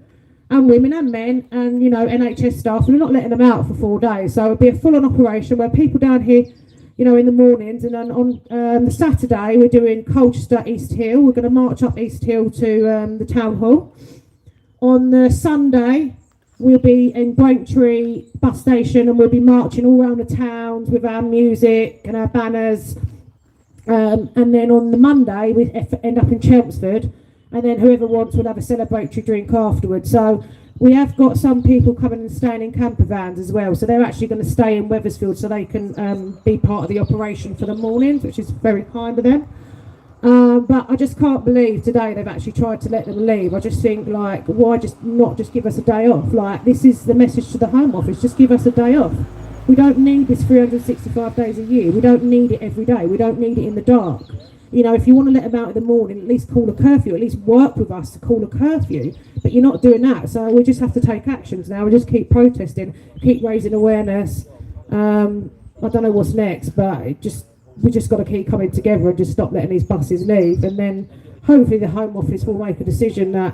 and women and men and NHS staff. And we're not letting them out for 4 days. So it'll be a full-on operation where people down here, in the mornings, and then on the Saturday we're doing Colchester East Hill. We're going to march up East Hill to the town hall. On the Sunday we'll be in Braintree bus station, and we'll be marching all around the towns with our music and our banners. And then on the Monday we end up in Chelmsford, and then whoever wants will have a celebratory drink afterwards. So we have got some people coming and staying in camper vans as well. So they're actually going to stay in Wethersfield so they can be part of the operation for the mornings, which is very kind of them. But I just can't believe today they've actually tried to let them leave. I just think, why not just give us a day off? This is the message to the Home Office, just give us a day off. We don't need this 365 days a year. We don't need it every day. We don't need it in the dark. If you want to let them out in the morning, at least call a curfew, at least work with us to call a curfew. But you're not doing that, so we just have to take actions now. We just keep protesting, keep raising awareness. I don't know what's next, but we just got to keep coming together and just stop letting these buses leave. And then hopefully the Home Office will make a decision that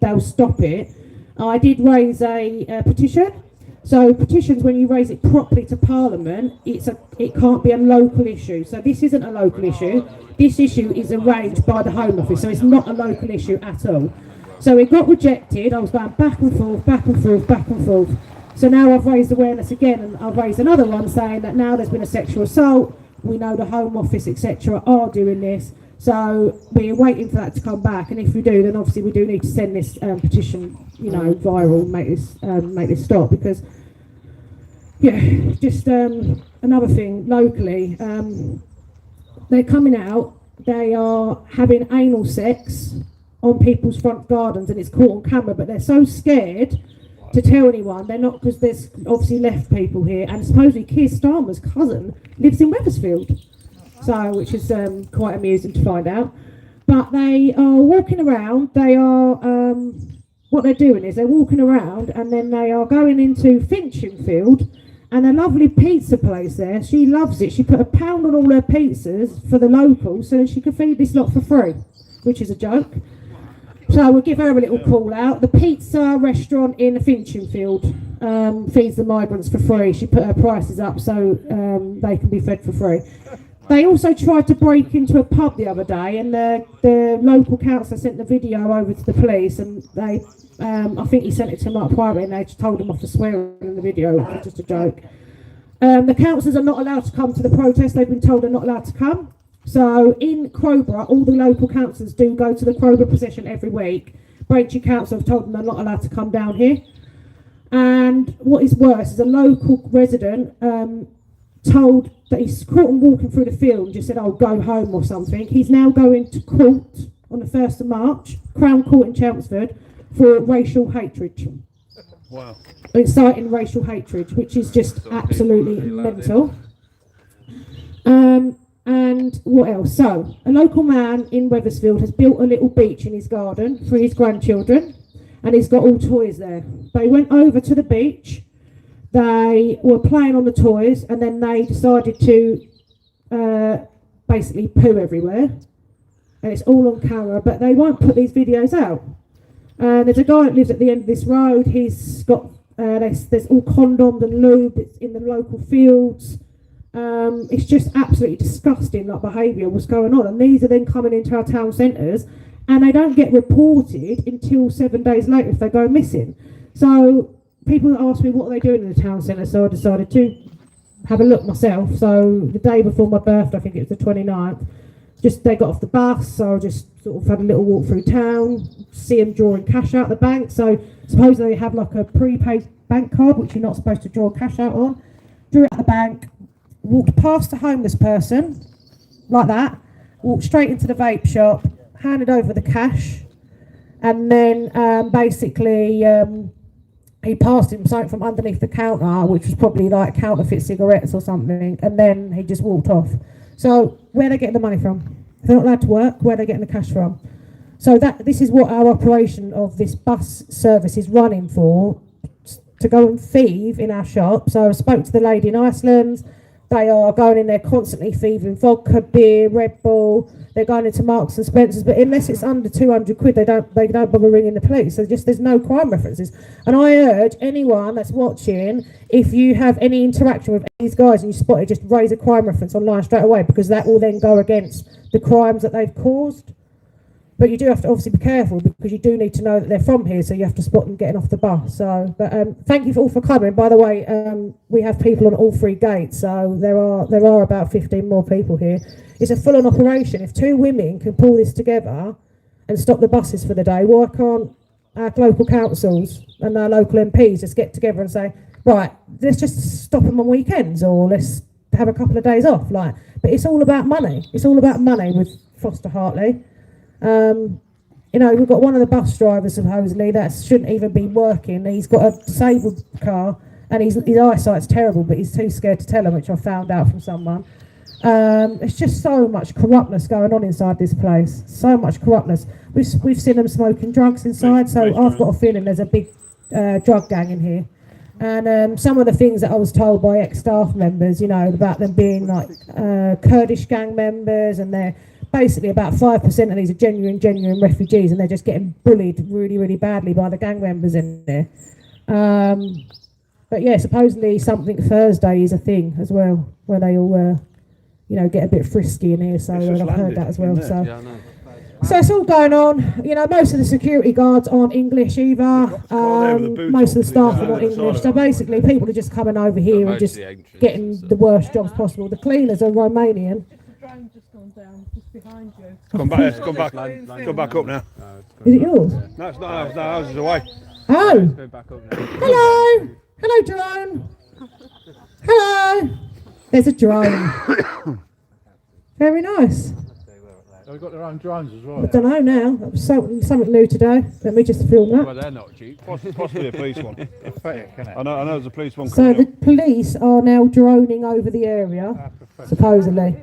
they'll stop it. I did raise a petition. So petitions, when you raise it properly to Parliament, it can't be a local issue. So this isn't a local issue. This issue is arranged by the Home Office, so it's not a local issue at all. So it got rejected. I was going back and forth, back and forth, back and forth. So now I've raised awareness again, and I've raised another one saying that now there's been a sexual assault. We know the Home Office, etc., are doing this. So we're waiting for that to come back, and if we do, then obviously we do need to send this petition, viral, make this stop. Because, just another thing locally, they're coming out. They are having anal sex on people's front gardens, and it's caught on camera. But they're so scared to tell anyone. They're not, because there's obviously left people here, and supposedly Keir Starmer's cousin lives in Wethersfield, so which is quite amusing to find out. But they are walking around. They are what they're doing is they're walking around, and then they are going into Finchinfield, and a lovely pizza place there. She loves it. She put £1 on all her pizzas for the locals, so she could feed this lot for free, which is a joke. So we'll give her a little call out. The pizza restaurant in Finchinfield feeds the migrants for free. She put her prices up so they can be fed for free. They also tried to break into a pub the other day, and the local councillor sent the video over to the police, and they, I think he sent it to Mark Private, and they just told him off for swearing in the video, which was just a joke. The councillors are not allowed to come to the protest. They've been told they're not allowed to come. So in Crowborough, all the local councillors do go to the Crowborough procession every week. Braintree Council have told them they're not allowed to come down here. And what is worse is a local resident told that he's caught him walking through the field and just said, "Oh, go home" or something. He's now going to court on the 1st of March, Crown Court in Chelmsford, for racial hatred. Wow. Inciting racial hatred, which is just absolutely mental. And what else? So, a local man in Wethersfield has built a little beach in his garden for his grandchildren, and he's got all toys there. They went over to the beach, they were playing on the toys, and then they decided to basically poo everywhere. And it's all on camera, but they won't put these videos out. There's a guy that lives at the end of this road. He's got, there's all condoms and lube in the local fields. It's just absolutely disgusting, like behaviour, what's going on. And these are then coming into our town centres, and they don't get reported until 7 days later if they go missing. So people ask me what are they doing in the town centre, so I decided to have a look myself. So the day before my birthday, I think it was the 29th, they got off the bus, so I just sort of had a little walk through town, see them drawing cash out the bank. So supposedly they have like a prepaid bank card, which you're not supposed to draw cash out on. Drew it at the bank, walked past a homeless person, like that, walked straight into the vape shop, handed over the cash, and then basically he passed him something from underneath the counter, which was probably like counterfeit cigarettes or something, and then he just walked off. So where are they getting the money from? If they're not allowed to work, where are they getting the cash from? So this is what our operation of this bus service is running for, to go and thieve in our shop. So I spoke to the lady in Iceland. They are going in there constantly thieving vodka, beer, Red Bull. They're going into Marks and Spencer's, but unless it's under 200 quid, they don't bother ringing the police. So there's no crime references. And I urge anyone that's watching, if you have any interaction with these guys and you spot it, just raise a crime reference online straight away, because that will then go against the crimes that they've caused. But you do have to obviously be careful, because you do need to know that they're from here, so you have to spot them getting off the bus. So, but thank you all for coming. By the way, we have people on all 3 gates, so there are about 15 more people here. It's a full-on operation. If 2 women can pull this together and stop the buses for the day, why can't our local councils and our local MPs just get together and say, right, let's just stop them on weekends, or let's have a couple of days off? But it's all about money. It's all about money with Foster Hartley. We've got one of the bus drivers supposedly that shouldn't even be working. He's got a disabled car, and his eyesight's terrible, but he's too scared to tell him, which I found out from someone. It's just so much corruptness going on inside this place. So much corruptness. We've seen them smoking drugs inside, so I've got a feeling there's a big drug gang in here. And some of the things that I was told by ex-staff members, about them being like Kurdish gang members, and they're basically about 5% of these are genuine refugees, and they're just getting bullied really, really badly by the gang members in there. But yeah, supposedly something Thursday is a thing as well, where they all, get a bit frisky in here. So I've heard that as well. So. Yeah, so it's all going on. Most of the security guards aren't English either. Most of the staff are not English. So basically, people are just coming over here and just getting the worst jobs possible. The cleaners are Romanian. Behind you. Come back up now. Is it yours? No, it's not ours, it's away. Oh! Hello, drone! Hello! There's a drone. Very nice. They've got their own drones as well. I don't know now. That was something new today. Let me just film that. Well, they're not cheap. Possibly a police one. Pathetic, isn't it? I know there's a police one So coming the police are now droning over the area, supposedly.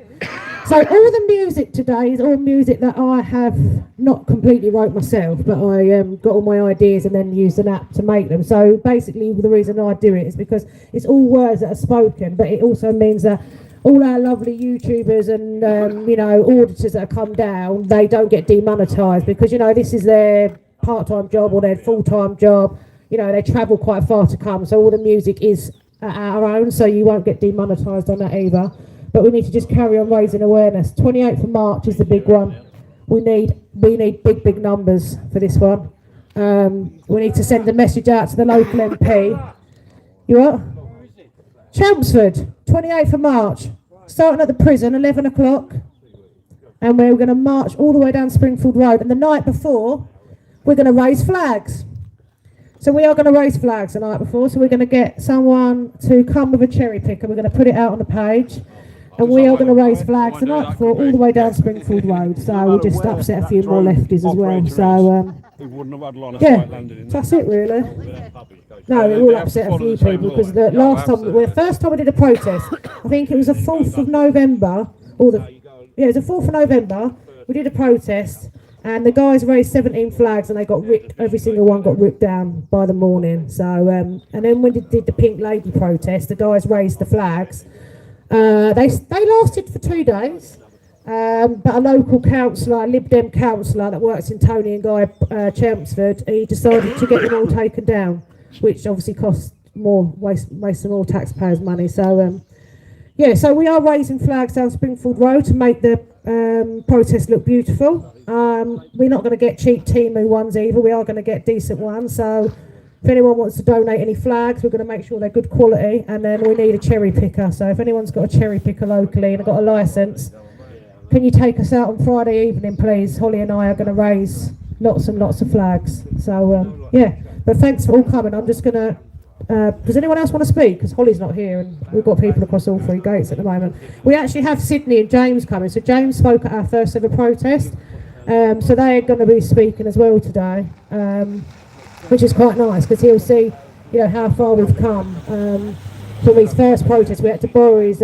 So all the music today is all music that I have not completely wrote myself, but I got all my ideas and then used an app to make them. So basically the reason I do it is because it's all words that are spoken, but it also means that all our lovely YouTubers and auditors that have come down, they don't get demonetised because this is their part-time job or their full-time job. They travel quite far to come, so all the music is our own, so you won't get demonetised on that either. But we need to just carry on raising awareness. 28th of March is the big one. We need big numbers for this one. We need to send a message out to the local MP. You what? Chelmsford, 28th of March, starting at the prison, 11 o'clock, and we're going to march all the way down Springfield Road, and the night before, we're going to raise flags. So we are going to raise flags the night before, so we're going to get someone to come with a cherry picker, we're going to put it out on the page, and we are going to raise flags the night before all the way down Springfield Road, so we'll just upset a few more lefties as well, so that's it really. No, it will upset a few people because the first time we did a protest, I think it was the 4th of November, it was the 4th of November, we did a protest and the guys raised 17 flags and they got ripped, every single one got ripped down by the morning. So, and then when we did the Pink Lady protest, the guys raised the flags. They lasted for 2 days. But a local councillor, a Lib Dem councillor that works in Tony and Guy Chelmsford, he decided to get them all taken down, which obviously costs more, wasting more taxpayers' money. So, so we are raising flags down Springfield Road to make the protest look beautiful. We're not going to get cheap Temu ones either, we are going to get decent ones. So if anyone wants to donate any flags, we're going to make sure they're good quality, and then we need a cherry picker. So if anyone's got a cherry picker locally and got a licence, can you take us out on Friday evening, please? Holly and I are going to raise lots and lots of flags. So, but thanks for all coming. I'm just going to... does anyone else want to speak? Because Holly's not here and we've got people across all 3 gates at the moment. We actually have Sydney and James coming. So James spoke at our first ever protest. So they're going to be speaking as well today, which is quite nice because he'll see, how far we've come. From his first protest, we had to borrow his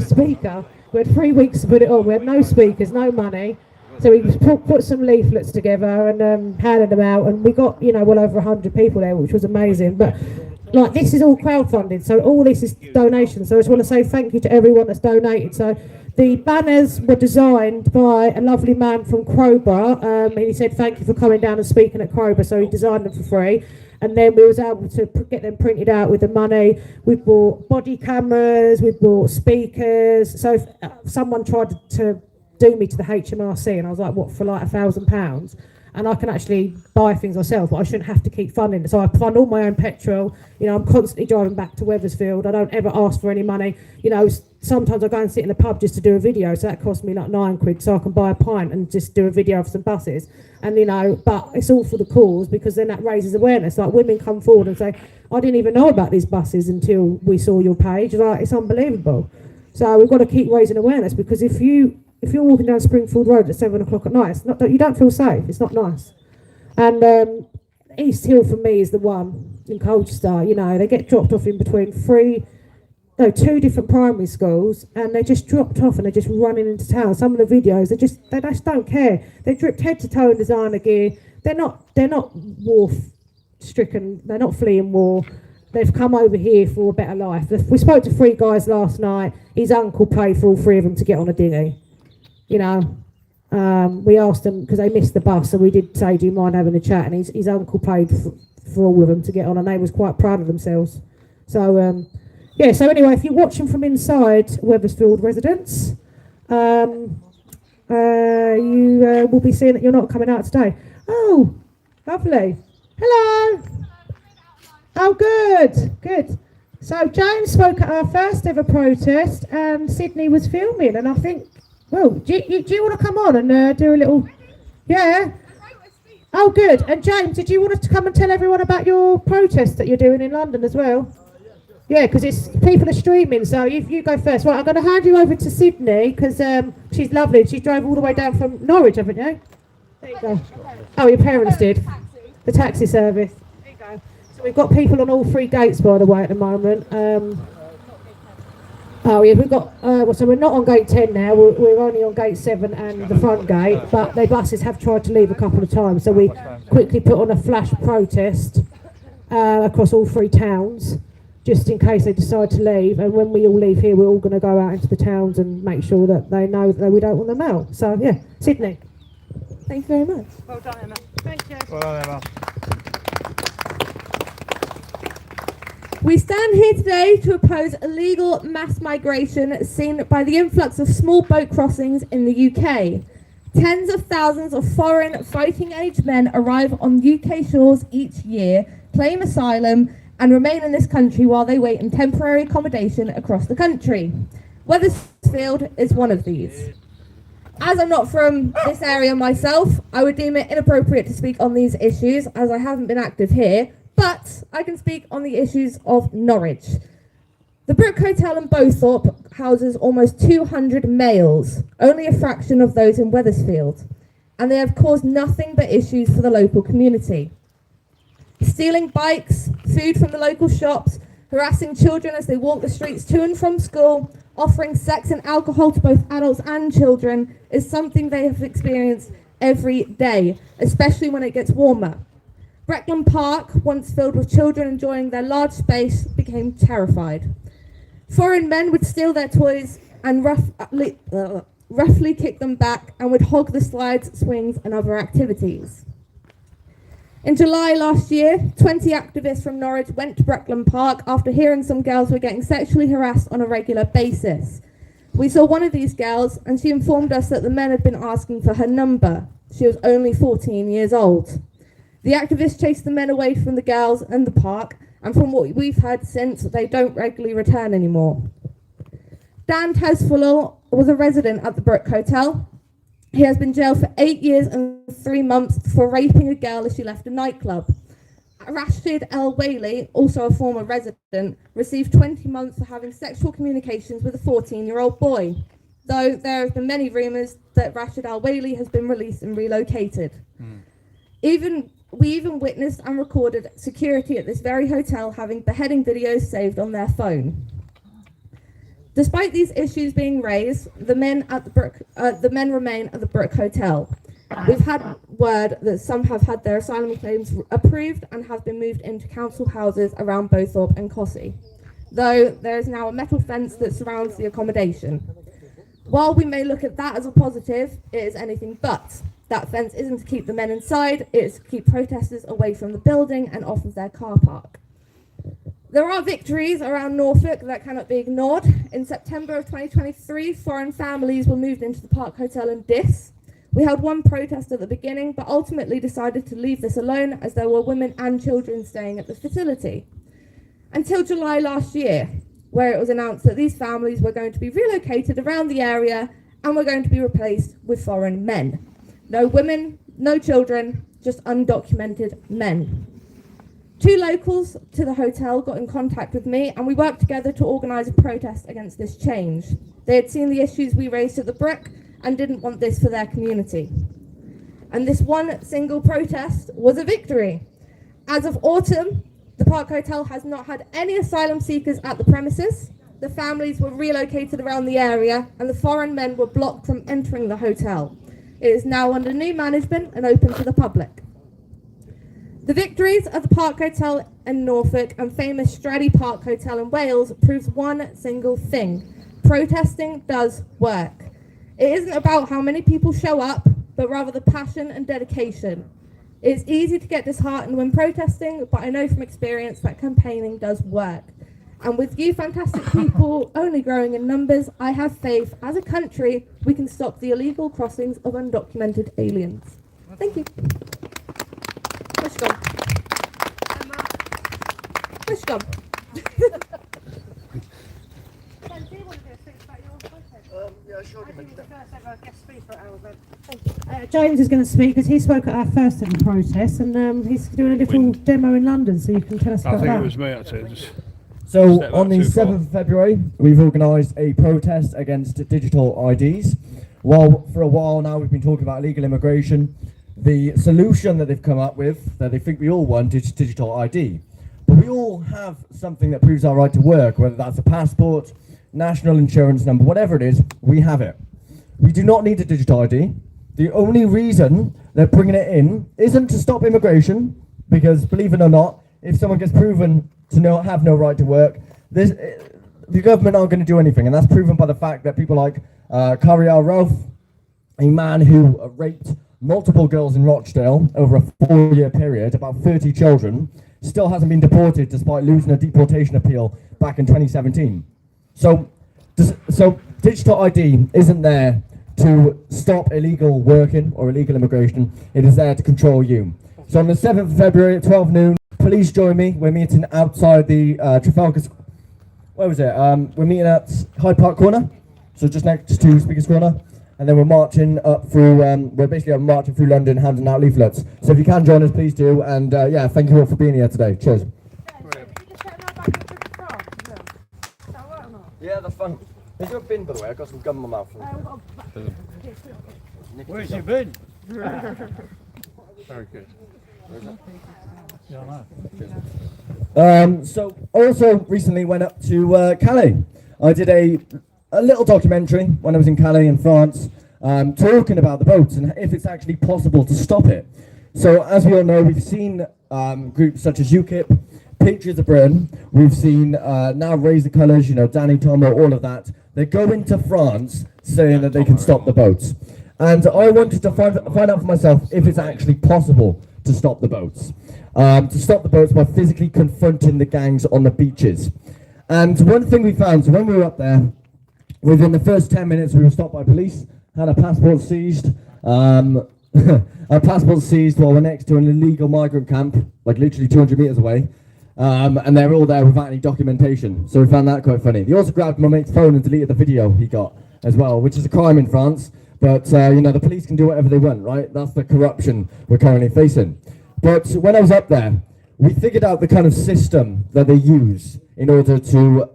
speaker. We had 3 weeks to put it on. We had no speakers, no money. So we put some leaflets together and handed them out, and we got, well over 100 people there, which was amazing. But this is all crowdfunded, so all this is donations. So I just want to say thank you to everyone that's donated. So the banners were designed by a lovely man from Crowborough, and he said thank you for coming down and speaking at Crowborough, so he designed them for free. And then we was able to get them printed out with the money. We bought body cameras, we bought speakers. So if someone tried to do me to the HMRC, and I was like, what, for like £1,000? And I can actually buy things myself, but I shouldn't have to keep funding it. So I fund all my own petrol. I'm constantly driving back to Wethersfield. I don't ever ask for any money. Sometimes I go and sit in the pub just to do a video, so that costs me like £9, so I can buy a pint and just do a video of some buses. And but it's all for the cause, because then that raises awareness. Like, women come forward and say, I didn't even know about these buses until we saw your page. Like, it's unbelievable. So we've got to keep raising awareness, because if you're walking down Springfield Road at 7 o'clock at night, you don't feel safe. It's not nice. And East Hill for me is the one in Colchester. They get dropped off in between 2 different primary schools, and they're just dropped off and they're just running into town. Some of the videos, they just don't care. They're dripped head to toe in designer gear. They're not war stricken. They're not fleeing war. They've come over here for a better life. We spoke to 3 guys last night. His uncle paid for all 3 of them to get on a dinghy. We asked them because they missed the bus, so we did say, do you mind having a chat? And his uncle paid for all of them to get on, and they was quite proud of themselves. So so anyway, if you're watching from inside Wethersfield residents, you will be seeing that you're not coming out today. Oh, lovely. Hello. Oh, good. So James spoke at our first ever protest, and Sydney was filming, and I think, well, do you want to come on and do a little, yeah? Oh, good. And James, did you want us to come and tell everyone about your protest that you're doing in London as well? Yeah, because it's people are streaming, so you go first. Right, I'm going to hand you over to Sydney because she's lovely. She drove all the way down from Norwich, haven't you? There you go. Oh, your parents did. The taxi service. There you go. So we've got people on all three gates, by the way, at the moment. Oh yeah, we've got. So we're not on gate 10 now. We're only on gate 7 and the front gate. But the buses have tried to leave a couple of times, so we quickly put on a flash protest across all three towns, just in case they decide to leave. And when we all leave here, we're all going to go out into the towns and make sure that they know that we don't want them out. So yeah, Sydney. Thank you very much. Well done, Emma. Thank you. Well done, Emma. We stand here today to oppose illegal mass migration seen by the influx of small boat crossings in the UK. Tens of thousands of foreign fighting-age men arrive on UK shores each year, claim asylum, and remain in this country while they wait in temporary accommodation across the country. Wethersfield is one of these. As I'm not from this area myself, I would deem it inappropriate to speak on these issues as I haven't been active here, but I can speak on the issues of Norwich. The Brook Hotel in Bowthorpe houses almost 200 males, only a fraction of those in Wethersfield, and they have caused nothing but issues for the local community. Stealing bikes, food from the local shops, harassing children as they walk the streets to and from school, offering sex and alcohol to both adults and children is something they have experienced every day, especially when it gets warmer. Breckland Park, once filled with children enjoying their large space, became terrified. Foreign men would steal their toys and roughly kick them back and would hog the slides, swings and other activities. In July last year, 20 activists from Norwich went to Breckland Park after hearing some girls were getting sexually harassed on a regular basis. We saw one of these girls and she informed us that the men had been asking for her number. She was only 14 years old. The activists chased the men away from the girls and the park, and from what we've heard since, they don't regularly return anymore. Dan Tesfuller was a resident at the Brook Hotel. He has been jailed for 8 years and 3 months for raping a girl as she left a nightclub. Rashid El Whaley, also a former resident, received 20 months for having sexual communications with a 14-year-old boy, though there have been many rumours that Rashid El Whaley has been released and relocated. We even witnessed and recorded security at this very hotel having beheading videos saved on their phone. Despite these issues being raised, the men remain at the Brook Hotel. We've had word that some have had their asylum claims approved and have been moved into council houses around Bowthorpe and Cossey, though there is now a metal fence that surrounds the accommodation. While we may look at that as a positive, it is anything but. That fence isn't to keep the men inside, it is to keep protesters away from the building and off of their car park. There are victories around Norfolk that cannot be ignored. In September of 2023, foreign families were moved into the Park Hotel in Diss. We held one protest at the beginning, but ultimately decided to leave this alone as there were women and children staying at the facility. Until July last year, where it was announced that these families were going to be relocated around the area and were going to be replaced with foreign men. No women, no children, just undocumented men. 2 locals to the hotel got in contact with me and we worked together to organise a protest against this change. They had seen the issues we raised at the Brook and didn't want this for their community. And this one single protest was a victory. As of autumn, the Park Hotel has not had any asylum seekers at the premises. The families were relocated around the area and the foreign men were blocked from entering the hotel. It is now under new management and open to the public. The victories of the Park Hotel in Norfolk and famous Stradey Park Hotel in Wales proves one single thing. Protesting does work. It isn't about how many people show up, but rather the passion and dedication. It's easy to get disheartened when protesting, but I know from experience that campaigning does work. And with you fantastic people only growing in numbers, I have faith as a country we can stop the illegal crossings of undocumented aliens. Thank you. Push gone. Push gone. James is going to speak because he spoke at our first ever protest and he's doing a little demo in London, so you can tell us about that. I think it was me actually. So Step on out the too far. 7th of February, we've organised a protest against digital IDs. While for a while now we've been talking about illegal immigration, the solution that they've come up with, that they think we all want, is digital ID. But we all have something that proves our right to work, whether that's a passport, national insurance number, whatever it is, we have it. We do not need a digital ID. The only reason they're bringing it in isn't to stop immigration, because believe it or not, if someone gets proven to have no right to work, the government aren't going to do anything, and that's proven by the fact that people like Cariel Ralph, a man who raped multiple girls in Rochdale over a 4-year period, about 30 children, still hasn't been deported despite losing a deportation appeal back in 2017. So digital ID isn't there to stop illegal working or illegal immigration. It is there to control you. So on the 7th of February at 12 noon, please join me. We're meeting outside the Trafalgar. Where was it? We're meeting at Hyde Park Corner, so just next to Speaker's Corner, and then we're marching up through. We're basically marching through London, handing out leaflets. So if you can join us, please do. And yeah, thank you all for being here today. Cheers. Yeah, that's fun. Is there a bin, by the way? I've got some gum in my mouth. Where's your bin? Very good. Yeah, I know. So also recently went up to Calais. I did a little documentary when I was in Calais in France, talking about the boats and if it's actually possible to stop it. So as we all know, we've seen groups such as UKIP, Patriots of Britain, we've seen now Raise the Colours, Danny Tomo, all of that. They go into France saying that they can stop the boats. And I wanted to find out for myself if it's actually possible to stop the boats. To stop the boats by physically confronting the gangs on the beaches. And one thing we found, so when we were up there, within the first 10 minutes we were stopped by police, had our passports seized. Our passports seized while we're next to an illegal migrant camp, like literally 200 metres away. And they're all there without any documentation, so we found that quite funny. They also grabbed my mate's phone and deleted the video he got as well, which is a crime in France, but the police can do whatever they want, right? That's the corruption we're currently facing. But when I was up there, we figured out the kind of system that they use in order to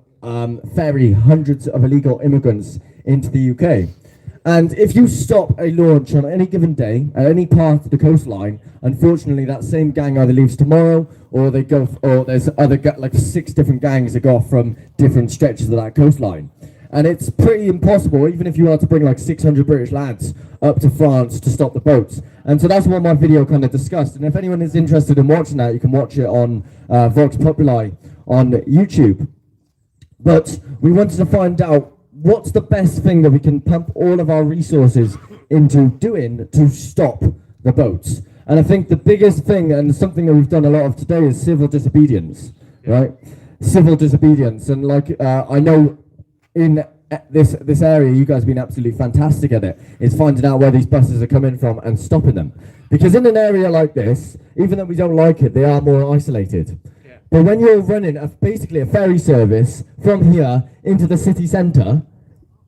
ferry hundreds of illegal immigrants into the UK. And if you stop a launch on any given day at any part of the coastline, unfortunately that same gang either leaves tomorrow or they go, or there's other like 6 different gangs that go off from different stretches of that coastline. And it's pretty impossible, even if you are to bring like 600 British lads up to France to stop the boats. And so that's what my video kind of discussed. And if anyone is interested in watching that, you can watch it on Vox Populi on YouTube. But we wanted to find out what's the best thing that we can pump all of our resources into doing to stop the boats. And I think the biggest thing, and something that we've done a lot of today, is civil disobedience, right? Civil disobedience. And like, I know in this area, you guys have been absolutely fantastic at it. It's finding out where these buses are coming from and stopping them. Because in an area like this, even though we don't like it, they are more isolated. But when you're running basically a ferry service from here into the city centre,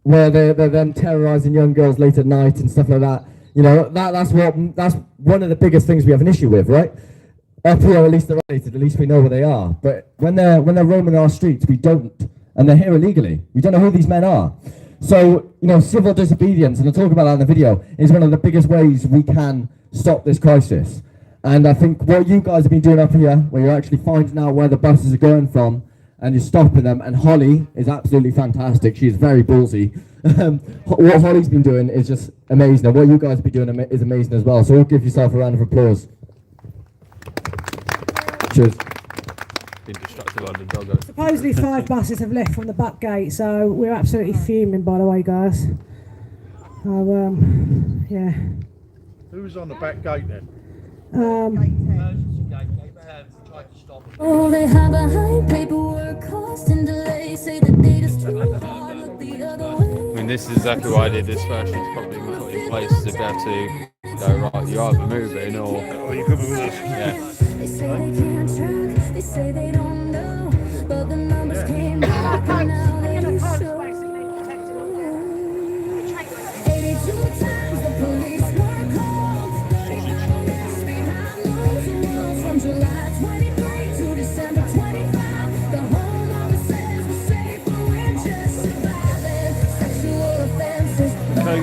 where they're then terrorising young girls late at night and stuff like that, that's one of the biggest things we have an issue with, right? Up here, at least they're isolated, at least we know where they are. But when they're roaming our streets, we don't, and they're here illegally. We don't know who these men are. So, civil disobedience, and I'll talk about that in the video, is one of the biggest ways we can stop this crisis. And I think what you guys have been doing up here, where you're actually finding out where the buses are going from, and you're stopping them, and Holly is absolutely fantastic. She's very ballsy. What Holly's been doing is just amazing, and what you guys have been doing is amazing as well. So we'll give yourself a round of applause. Cheers. Supposedly 5 buses have left from the back gate, so we're absolutely fuming, by the way, guys. So, yeah. Who was on the back gate then? All they have behind paperwork, cost and delay, say the data's too hard, look the other way. I mean, this is exactly why I did this first. It's probably put in place to be able to go, right, you're either moving or you could be with us. Yeah. They say they can't track, they say they don't know, but the numbers came back and now they show. 82 times the police were called. From July 23 to December 25, the whole office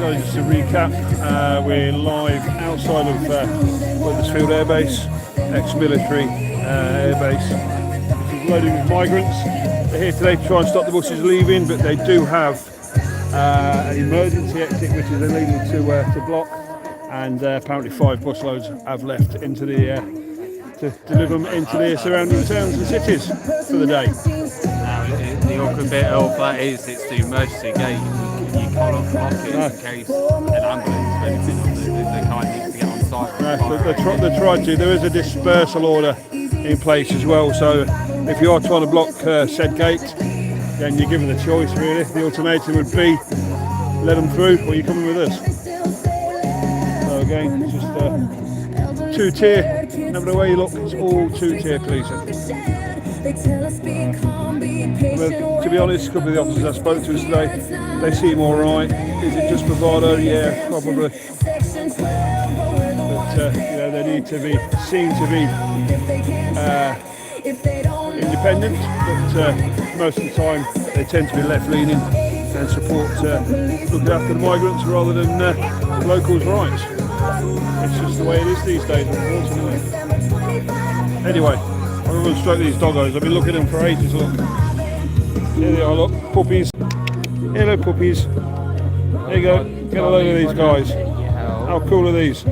So just to recap, we're live outside of Wethersfield airbase, ex-military airbase. This is loaded with migrants. They're here today to try and stop the buses leaving, but they do have an emergency exit which is illegal to block, and apparently 5 busloads have left into the to deliver them into the surrounding towns and cities for the day. The awkward bit of that is it's the emergency gate. You can't block it in case an ambulance or anything, they can't need to get on site. They tried to. There is a dispersal order in place as well, so if you are trying to block said gate, then you're given the choice really. The ultimatum would be let them through or you're coming with us. So again, it's just 2-tier, no matter where you look, it's all 2-tier policing. Well, to be honest, a couple of the officers I spoke to today, they seem alright. Is it just bravado? Yeah, probably. But you know, they need to be seen to be independent, but most of the time they tend to be left-leaning and support looking after the migrants rather than locals' rights. It's just the way it is these days, unfortunately. Anyway, I'm going to stroke these doggos. I've been looking at them for ages. Look, here they are. Look, puppies. Hello, puppies. There you go. Get a load of these guys. How cool are these?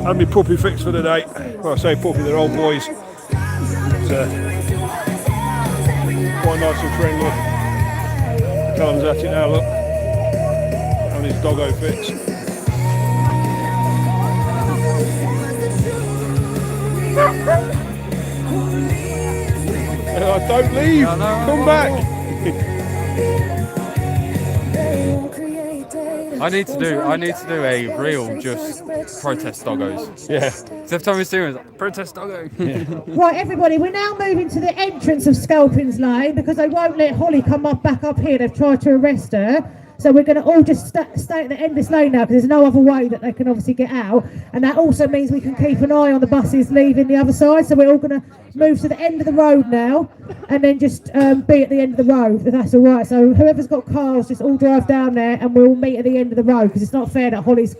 Had me puppy fix for the day. Well, I say puppy, they're old boys. But, quite nice and friendly. Comes at it now. Look. His doggo fix. Don't leave. Come back. I need to do a real just protest doggos. Yeah. So every time we see them, it's like, protest doggo. Yeah. Right, everybody, we're now moving to the entrance of Sculpin's Lane because they won't let Holly come back up here. They've tried to arrest her. So we're going to all just stay at the end of this lane now because there's no other way that they can obviously get out. And that also means we can keep an eye on the buses leaving the other side. So we're all going to move to the end of the road now and then just be at the end of the road, if that's all right. So whoever's got cars, just all drive down there and we'll meet at the end of the road because it's not fair that Holly's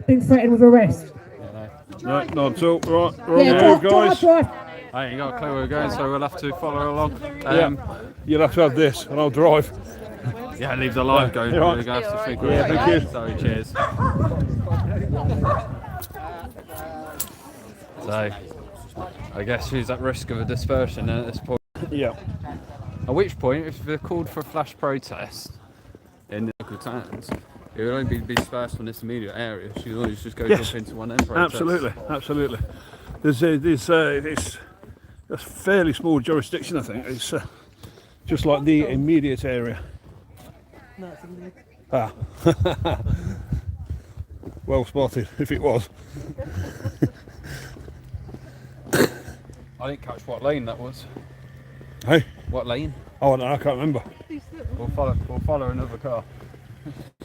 been threatened with arrest. No, not at all. Right, we're on the move, guys. Drive. I ain't got a clue where we're going, so we'll have to follow along. You'll have to have this and I'll drive. Yeah, leave the live going. You're We're right. going to have to think Yeah, thank you. So, cheers. So, I guess who's at risk of a dispersion at this point? Yeah. At which point, if they're called for a flash protest in the local towns, it would only be dispersed from this immediate area. So you always just go jump into one end protest. Absolutely. There's it's a fairly small jurisdiction, I think. It's just like the immediate area. Well spotted, if it was. I didn't catch what lane that was. Hey? What lane? Oh no, I can't remember. We'll follow another car.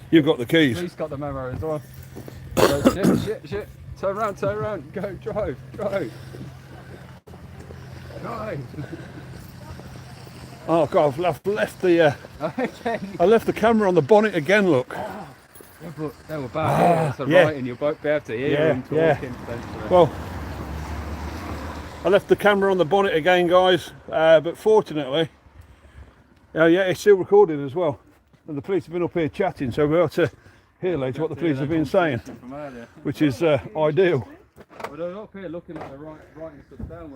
You've got the keys. Police got the memo as well. Shit. Turn around. Go, drive. Oh God, I've left the I left the camera on the bonnet again. Look. Yeah, but they were bad. So right, and you'll both be able to hear them talking. Well, I left the camera on the bonnet again, guys. But fortunately, it's still recording as well. And the police have been up here chatting, so we're able to hear later what the police have been saying, which is ideal. Well, they're up here looking at the writing stuff down.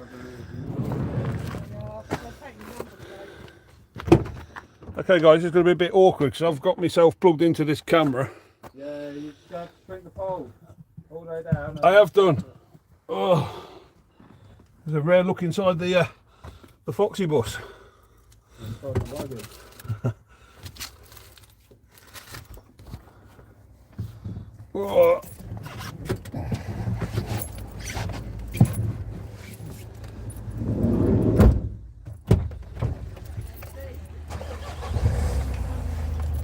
Okay guys, it's going to be a bit awkward because I've got myself plugged into this camera. Yeah, you just have to swing the pole all the way down. I have done. Oh, there's a rare look inside the Foxy bus. Oh.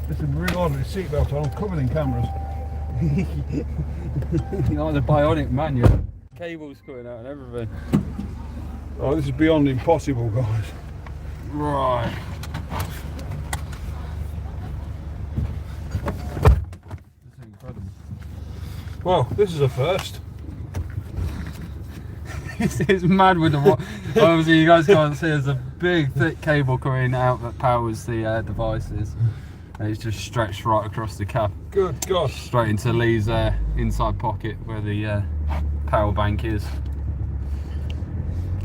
Listen, real odd with the seatbelt on, I'm covered in cameras. You're like the bionic man, you cables coming out and everything. Oh, this is beyond impossible, guys. Right. Well, this is a first. It's mad with the obviously you guys can't see, there's a big thick cable coming out that powers the devices, and it's just stretched right across the cab. Good God. Straight into Lee's inside pocket where the power bank is.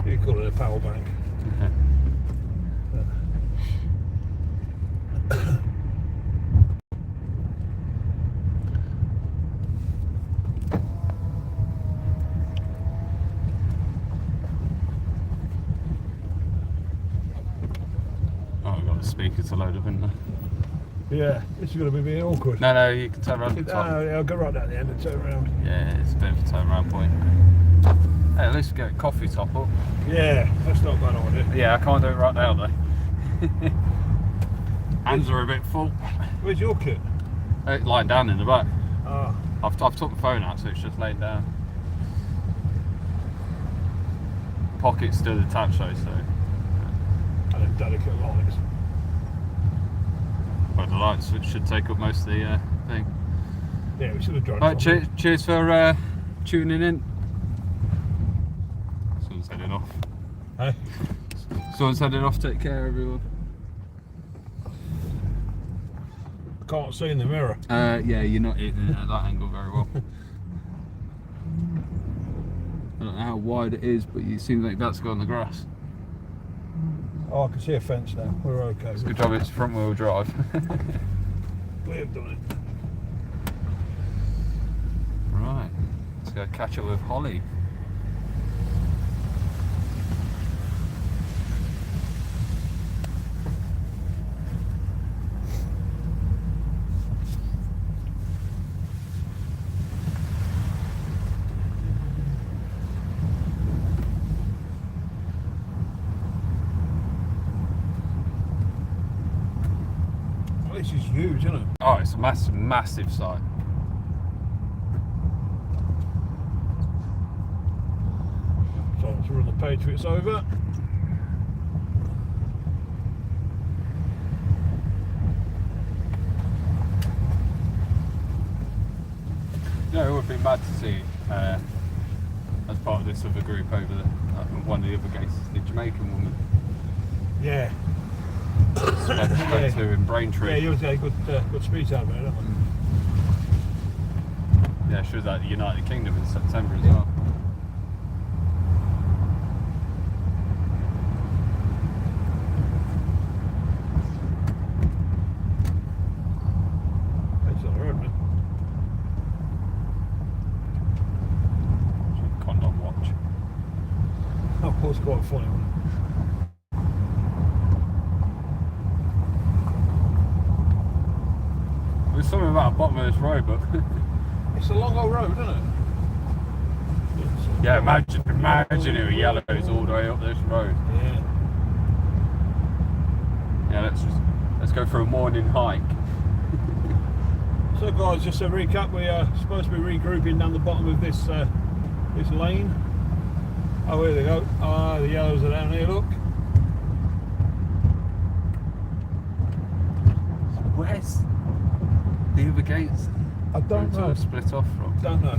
You call it a power bank. Yeah. Speaker to load up, isn't there? Yeah, this is going to be a bit awkward. No, you can turn around. I'll go right down the end and turn around. Yeah, it's a bit of a turnaround point. Hey, at least we get a coffee top up. Yeah, that's not a bad idea. Yeah, I can't do it right now though. Hands are a bit full. Where's your kit? It's lying down in the back. Ah. I've took the phone out, so it's just laid down. Pocket's still attached though, so. And then delicate lights. Well, the lights should take up most of the thing. Yeah, we should have driven. Right, cheers for tuning in. Someone's heading off. Hey? Someone's heading off. Take care, everyone. I can't see in the mirror. Yeah, you're not hitting it at that angle very well. I don't know how wide it is, but it seems like that's gone the grass. Oh, I can see a fence now. We're okay. It's a good job it's front wheel drive. We have done it. Right, let's go catch up with Holly. This is huge, isn't it? Oh, it's a massive site. So let's run the Patriots over. No, it would be mad to see as part of this other group over the, one of the other cases, the Jamaican woman. Yeah. Spoke to in Braintree. Yeah, you was getting good speech out of it, don't we? Yeah, she was at the United Kingdom in September as well. It's on the road, man. Condom watch. That was quite funny, wasn't it? There's something about the bottom of this road, but it's a long old road, isn't it? yeah, imagine it with yellows all the way up this road. Yeah. Yeah, let's go for a morning hike. So guys, just a recap, we are supposed to be regrouping down the bottom of this this lane. Oh, here they go. Ah, the yellows are down here, look. Where's the other gates? I don't know. Split off from. Don't know.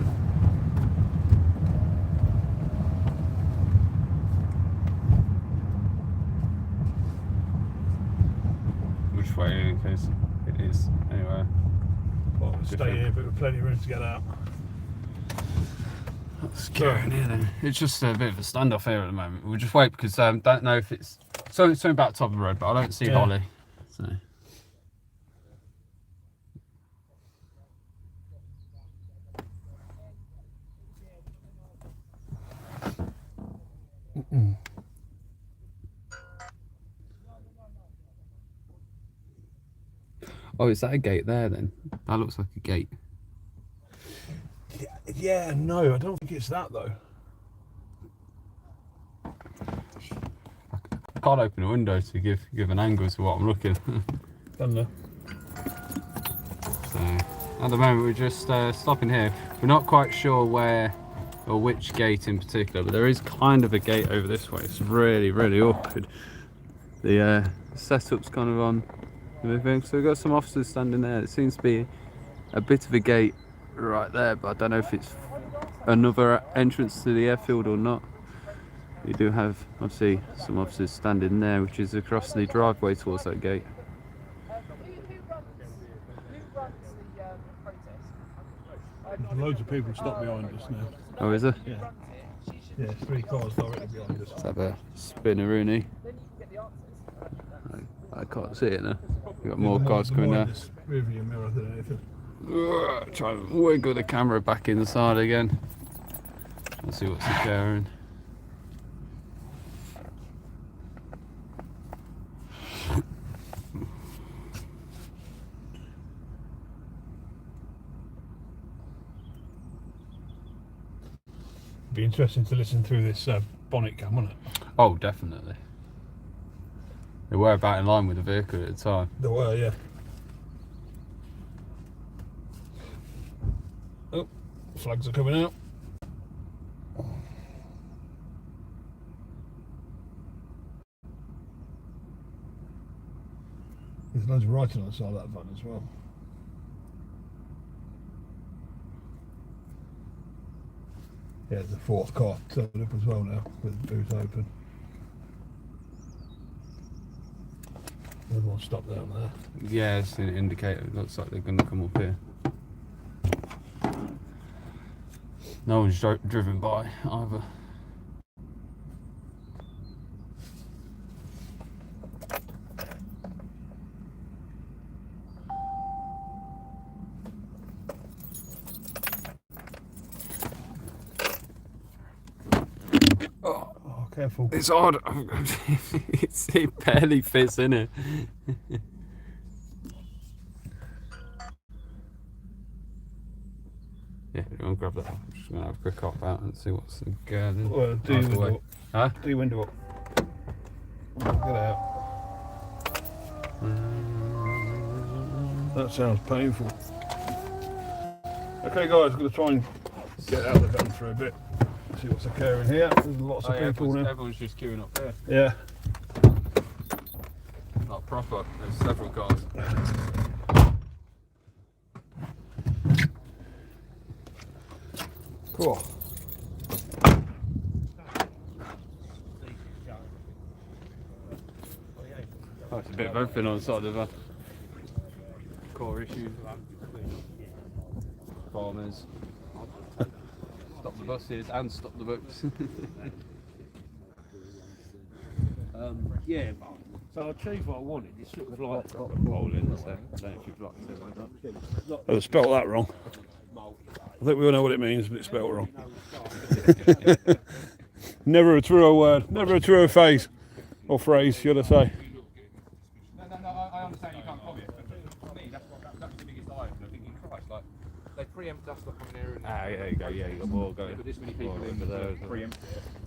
Which way, in case it is anyway. Well, we'll stay here, but with plenty of room to get out. That's scary near then. It's just a bit of a standoff here at the moment. We'll just wait because don't know if it's something about the top of the road, but I don't see Holly. So. Oh, is that a gate there then? That looks like a gate. Yeah, no, I don't think it's that though. I can't open a window to give an angle to what I'm looking. Don't know. So at the moment we're just stopping here. We're not quite sure where or which gate in particular, but there is kind of a gate over this way. It's really awkward. The setup's kind of on everything. So we've got some officers standing there. It seems to be a bit of a gate right there, but I don't know if it's another entrance to the airfield or not. You do have, obviously, some officers standing there, which is across the driveway towards that gate. Loads of people stop behind us now. Oh, is there? Yeah. Yeah, 3 cars directly behind us. Let's have a spinneroonie. I can't see it now. We've got more cars coming down. Rearview mirror than anything. Try and wiggle the camera back inside again. Let's see what's occurring. Be interesting to listen through this bonnet cam, wouldn't it? Oh, definitely. They were about in line with the vehicle at the time. They were, yeah. Oh, flags are coming out. There's loads of writing on the side of that van as well. Yeah, there's a 4th car turned up as well now, with the boot open. Another one stopped down there. Yeah, it's an indicator. It looks like they're going to come up here. No one's driven by either. Oh, careful. It's odd. It barely fits in it. Yeah, you want to grab that? I'm just going to have a quick hop out and see what's going on. Well, do your window up. Huh? Do your window up. Get out. That sounds painful. Okay guys, I'm going to try and get out of the van for a bit. See what's occurring here. There's lots of people now. Everyone's just queuing up there. Yeah. Not proper. There's several cars. Cool. Oh, it's a bit of everything on the side of the van. Core issues. Farmers. Stop the buses and stop the boats. Yeah, so I achieved what I wanted. It's sort of like got the ball in, so I don't know if you'd like to. Oh, they spelled that wrong. I think we all know what it means, but it's spelled wrong. Never a truer word, never a truer phrase, or phrase, should I say. No, I understand you can't copy it, but for me, that's the biggest eye opener. Thinking, Christ, like, they preempt us up on there. And There you go, yeah, you got more going. But this many people in for those. preempt.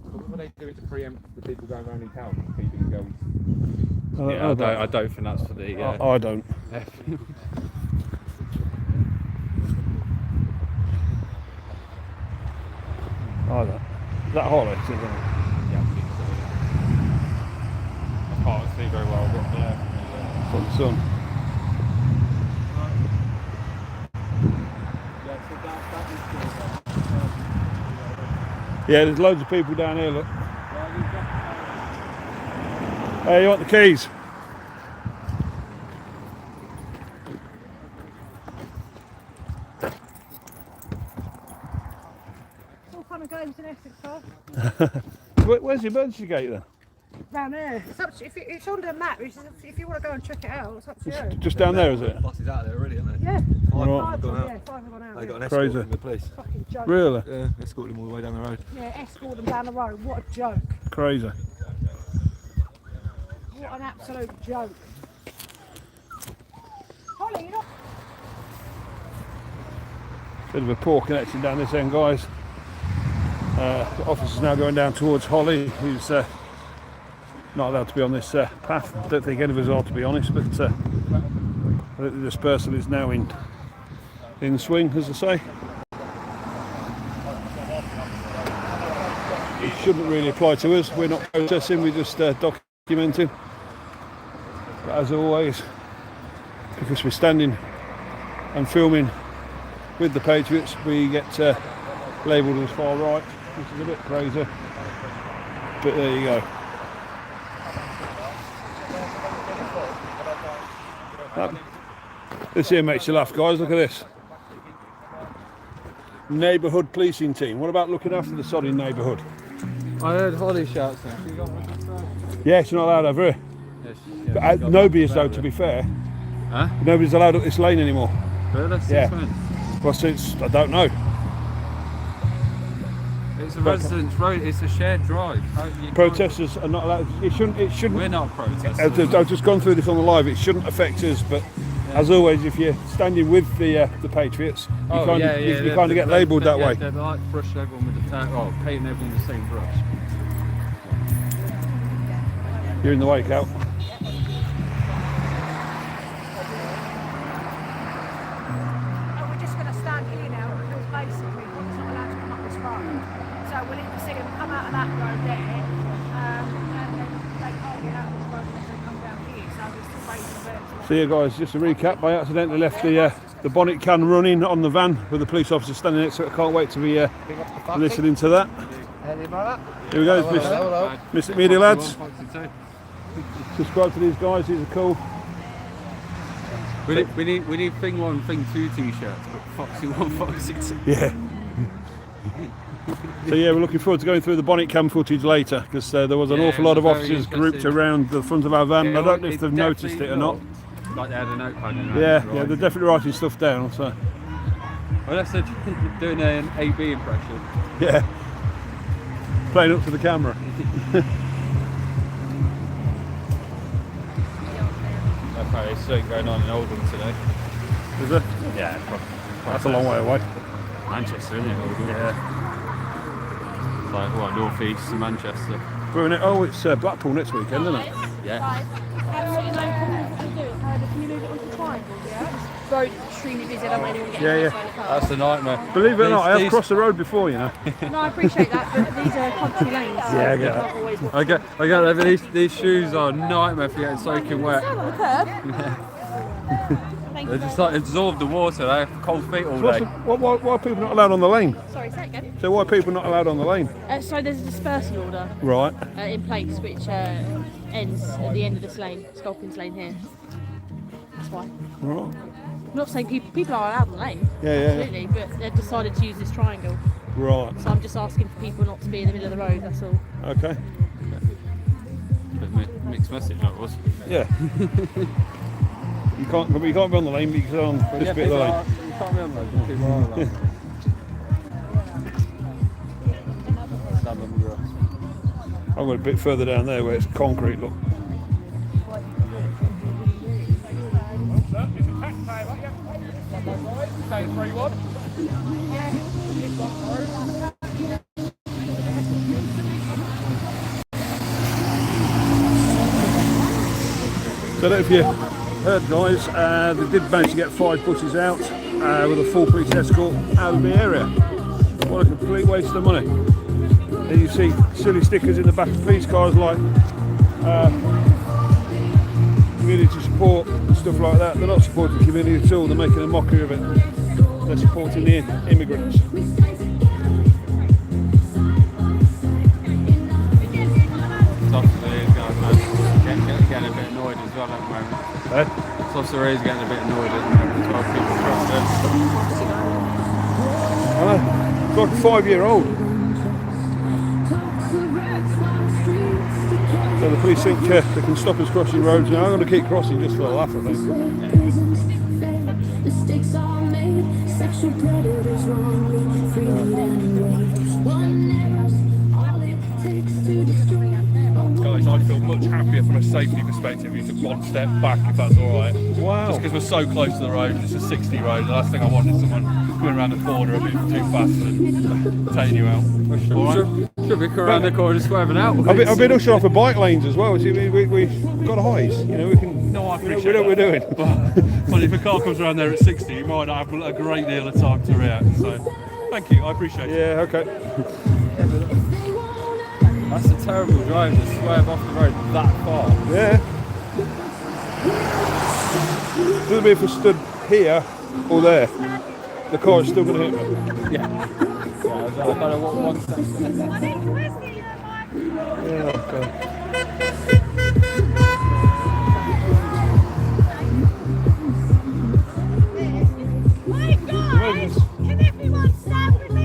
But what are they doing to preempt the people going around in town, keeping going? Yeah, I don't think that's for the. I don't. I don't. Is that Holly? Yeah, I think so. I can't see very well, but yeah. From the sun. Yeah, there's loads of people down here, look. Hey, you want the keys? All fun and games in Essex, sir. Where's your emergency gate then? Down there. It's, up to, it's on the map. If you want to go and check it out, it's up to you. Just down there, is it? Buses out there already, aren't they? Yeah. Right. 5 have gone out. They got an Crazy. escort from the police. Fucking joke. Really? Yeah, escorted them all the way down the road. Yeah, escort them down the road. What a joke. Crazy. What an absolute joke. Holly, you're not... Bit of a poor connection down this end, guys. The officer's now going down towards Holly, who's not allowed to be on this path. I don't think any of us are, to be honest, but I think the dispersal is now in swing, as I say. It shouldn't really apply to us. We're not processing, we're just documenting. But as always, because we're standing and filming with the Patriots, we get labelled as far right, which is a bit crazy. But there you go. This here makes you laugh, guys. Look at this. Neighbourhood policing team. What about looking after the sodding neighbourhood? I heard Holly shouts. Yeah, she's not allowed over here. But nobody is though, to be fair. Huh? Nobody's allowed up this lane anymore. Really? Yeah. Well, since I don't know. It's a residence road. It's a shared drive. Protesters are not allowed. It shouldn't. We're not protesters. I've just gone through this on the live. It shouldn't affect us, but as always, if you're standing with the Patriots, you kind of get labelled that way. They're like brushing everyone with the tag, or painting everyone with the same brush. You're in the way, Cal. We're just going to stand here now because basically he's not allowed to come up this road. So we'll either see him come out of that road there, and then they can't get out of this road unless they come down here. So we're still waiting for them. So yeah, guys, just to recap, I accidentally left the bonnet can running on the van with the police officer standing next to it. I can't wait to be listening to that. Here we go, Mr. Media lads. Subscribe to these guys, these are cool. We need thing 1, thing 2 t-shirts, but Foxy 1, Foxy 2. Yeah. So yeah, we're looking forward to going through the bonnet cam footage later, because there was an awful lot of officers grouped around the front of our van. I don't know if they've noticed it or not. Like they had a notepad in Yeah, they're definitely writing stuff down. So. Unless they're doing an AB impression. Yeah. Playing up to the camera. Okay, there's something going on in Oldham today. Is it? Yeah. That's a long way away. Manchester, isn't it? Oldham? Yeah. Like what, north east of Manchester. Oh, it's Blackpool next weekend, isn't it? Yeah. Can you move it onto triangle? Yeah. Road extremely busy. I don't want anyone getting Yeah. That's a nightmare. Believe it or not, I have crossed the road before, you know. No, I appreciate that, but these are country lanes. Yeah, I get that. I get that, but these shoes are a nightmare for getting soaking wet. They just like absorb the water. They have cold feet all day. Why are people not allowed on the lane? Sorry, say it again. So why are people not allowed on the lane? So there's a dispersal order Right. in place, which ends at the end of this lane, Sculpin's lane here. That's why. Right. I'm not saying people are allowed on the lane, Yeah. absolutely, but they've decided to use this triangle. Right. So I'm just asking for people not to be in the middle of the road, that's all. Okay. Bit mixed message that was. Yeah. You can't be on the lane, but you can on this bit of the lane. You can't be on those, people are allowed. I'm going a bit further down there where it's concrete, look. So I don't know if you heard, guys, they did manage to get 5 buses out with a full police escort out of the area. What a complete waste of money. And you see silly stickers in the back of police cars like community support and stuff like that. They're not supporting the community at all, they're making a mockery of it. They're supporting the immigrants. Getting a bit annoyed as well at the moment. Officer is getting a bit annoyed at the moment as well. People trust I know, it's like a 5-year-old. So the police think they can stop us crossing roads. Now I'm going to keep crossing just for a laugh, I think. Mistakes are made, sexual predators wrongly freed anyway. One error's all it takes to destroy. Guys, I feel much happier from a safety perspective. We took 1 step back, if that's all right. Wow. Just because we're so close to the road, it's a 60 road. The last thing I want is someone going around the corner a bit too fast and taking you out. All right? Should be around the corner, swerving out. I've been ushering off the bike lanes as well. See, we've got eyes, you know, we can. No, I appreciate we know what we're doing. But if a car comes around there at 60, you might not have a great deal of time to react. So, thank you, I appreciate it. Yeah, okay. That's a terrible drive to swerve off the road that far. Yeah. Doesn't mean if we stood here or there. the car is still going to hit me. Yeah. Yeah, I don't know what one second. Yeah, okay. My God! Can everyone stand with me?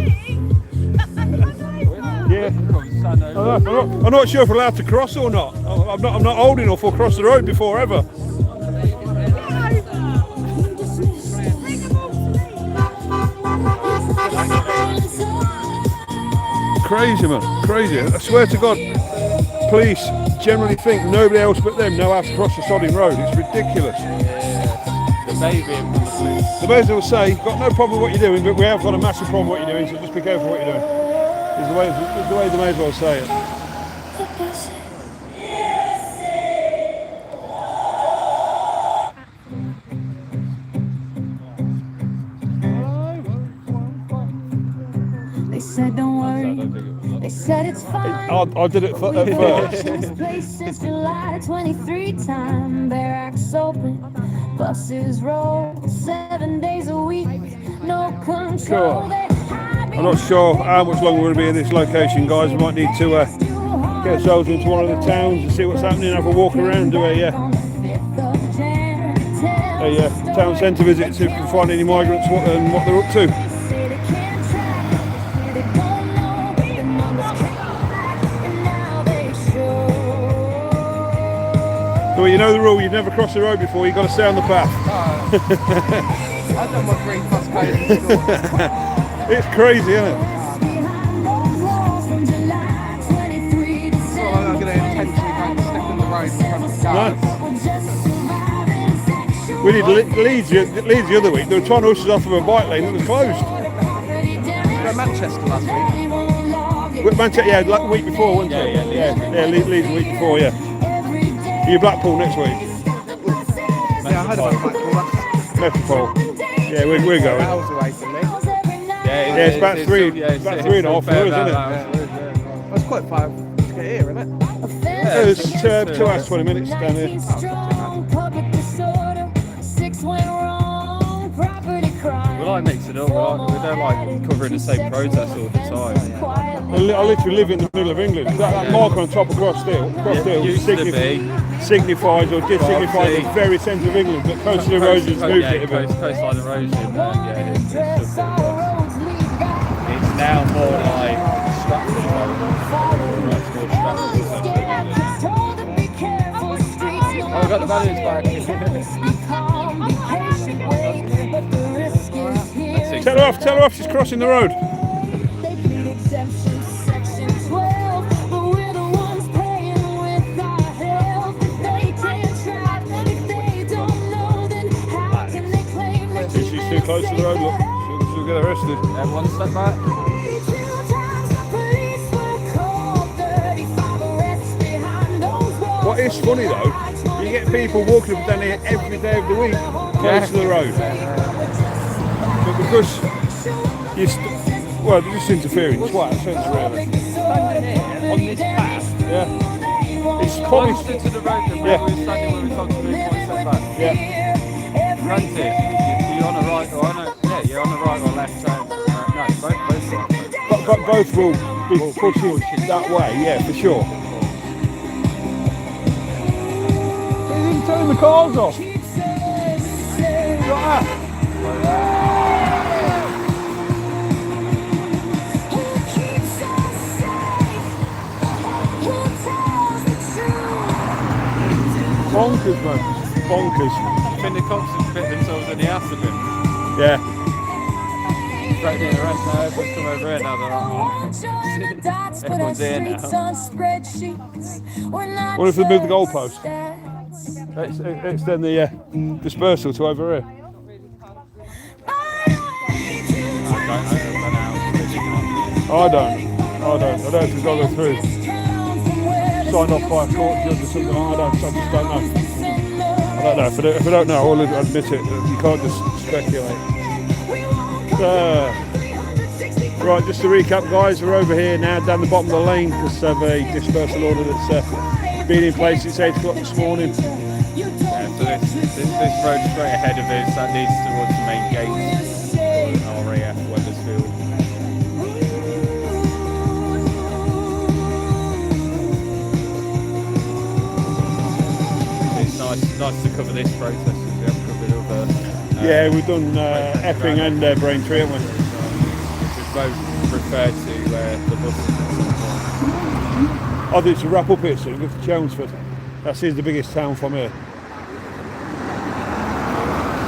Yeah. I'm not sure if we're allowed to cross or not. I'm not old enough to cross the road before ever. Crazy, man, crazy. I swear to God, police generally think nobody else but them know how to cross the sodding road. It's ridiculous. The baby in front of the police. The baby will say, got no problem with what you're doing, but we have got a massive problem with what you're doing, so just be careful what you're doing. Is the way they may as well say it. They said don't worry. They said it's fine. I did it at first. This place since July 23 time. Barracks open, buses roll 7 days a week. No control. I'm not sure how much longer we're going to be in this location, guys. We might need to get ourselves into one of the towns and see what's happening, have a walk around, do a town centre visit, see if we can find any migrants and what they're up to. Well, you know the rule, you've never crossed the road before, you've got to stay on the path. I've done my 3+ code in school. It's crazy, isn't it? It's not like I'm going to intentionally run step in the road in front of cars. We did Leeds the other week. They were trying to push us off of a bike lane that was closed. We were at Manchester last week. Manchester, yeah, like the week before, wasn't it? Yeah, Leeds the week before, yeah. Are you Blackpool next week? Yeah, I heard about Blackpool. Metropole. Yeah, we're going. Miles away from me. Yeah, it's about three and a half hours, isn't it? That's quite far to get here, isn't it? Yeah, it's 2 hours 20 minutes down here. We like mixing up, we don't like covering the same protest all the time. I literally live in the middle of England. That mark on top of Crossdale signifies or dissignifies the very centre of England, but coastal erosion's moved it a bit. Coastline erosion, it's now more like Stratford Oh, we've got the values back. Tell her off, she's crossing the road. She's too close to the road, look. She'll get arrested. One step back. What is funny though, you get people walking up and down here every day of the week, close to the road. But because they're just interfering twats, aren't they, really? Standing here on this path. Yeah. It's probably to the road that we were standing when we told to move 1 step back. Yeah. Granted, you're on the right or you're on the right or left side. No, both will be pushing that way, yeah, for sure. They didn't turn the cars off. Look at that. Bonkers, man. Bonkers. I think the cops have bit themselves in the ass a bit. Yeah. Threatening arrest now, everyone's come over here now, they're like, everyone's here now. What if they move the goalpost? Extend the dispersal to over here. I don't think it's got to go through. Signed off by a court judge or something. I just don't know. I don't know. If I don't know, I'll admit it. You can't just speculate. Right, just to recap, guys, we're over here now down the bottom of the lane because of a dispersal order that's been in place since 8 o'clock this morning. Yeah, so this road straight ahead of us, that leads towards the main gate. protesters. We have got a bit of yeah, we've done Epping and Braintree, haven't we? we both prefer to the buses. I think to wrap up here soon, go to Chelmsford. That is the biggest town from here.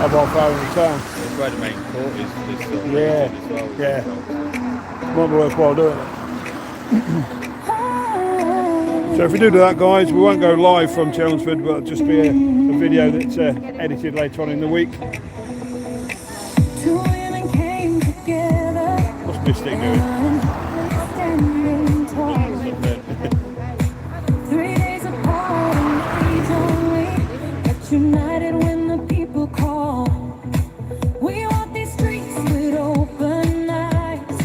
About far in the town. It's where the main court is sort of Yeah, as well. yeah. Might be worthwhile doing it. So if we do that, guys, we won't go live from Chelmsford, but it'll just be a video that's edited later on in the week. What's Mystic doing? 3 days apart and days only, but united when the people call. We walk these streets with open eyes,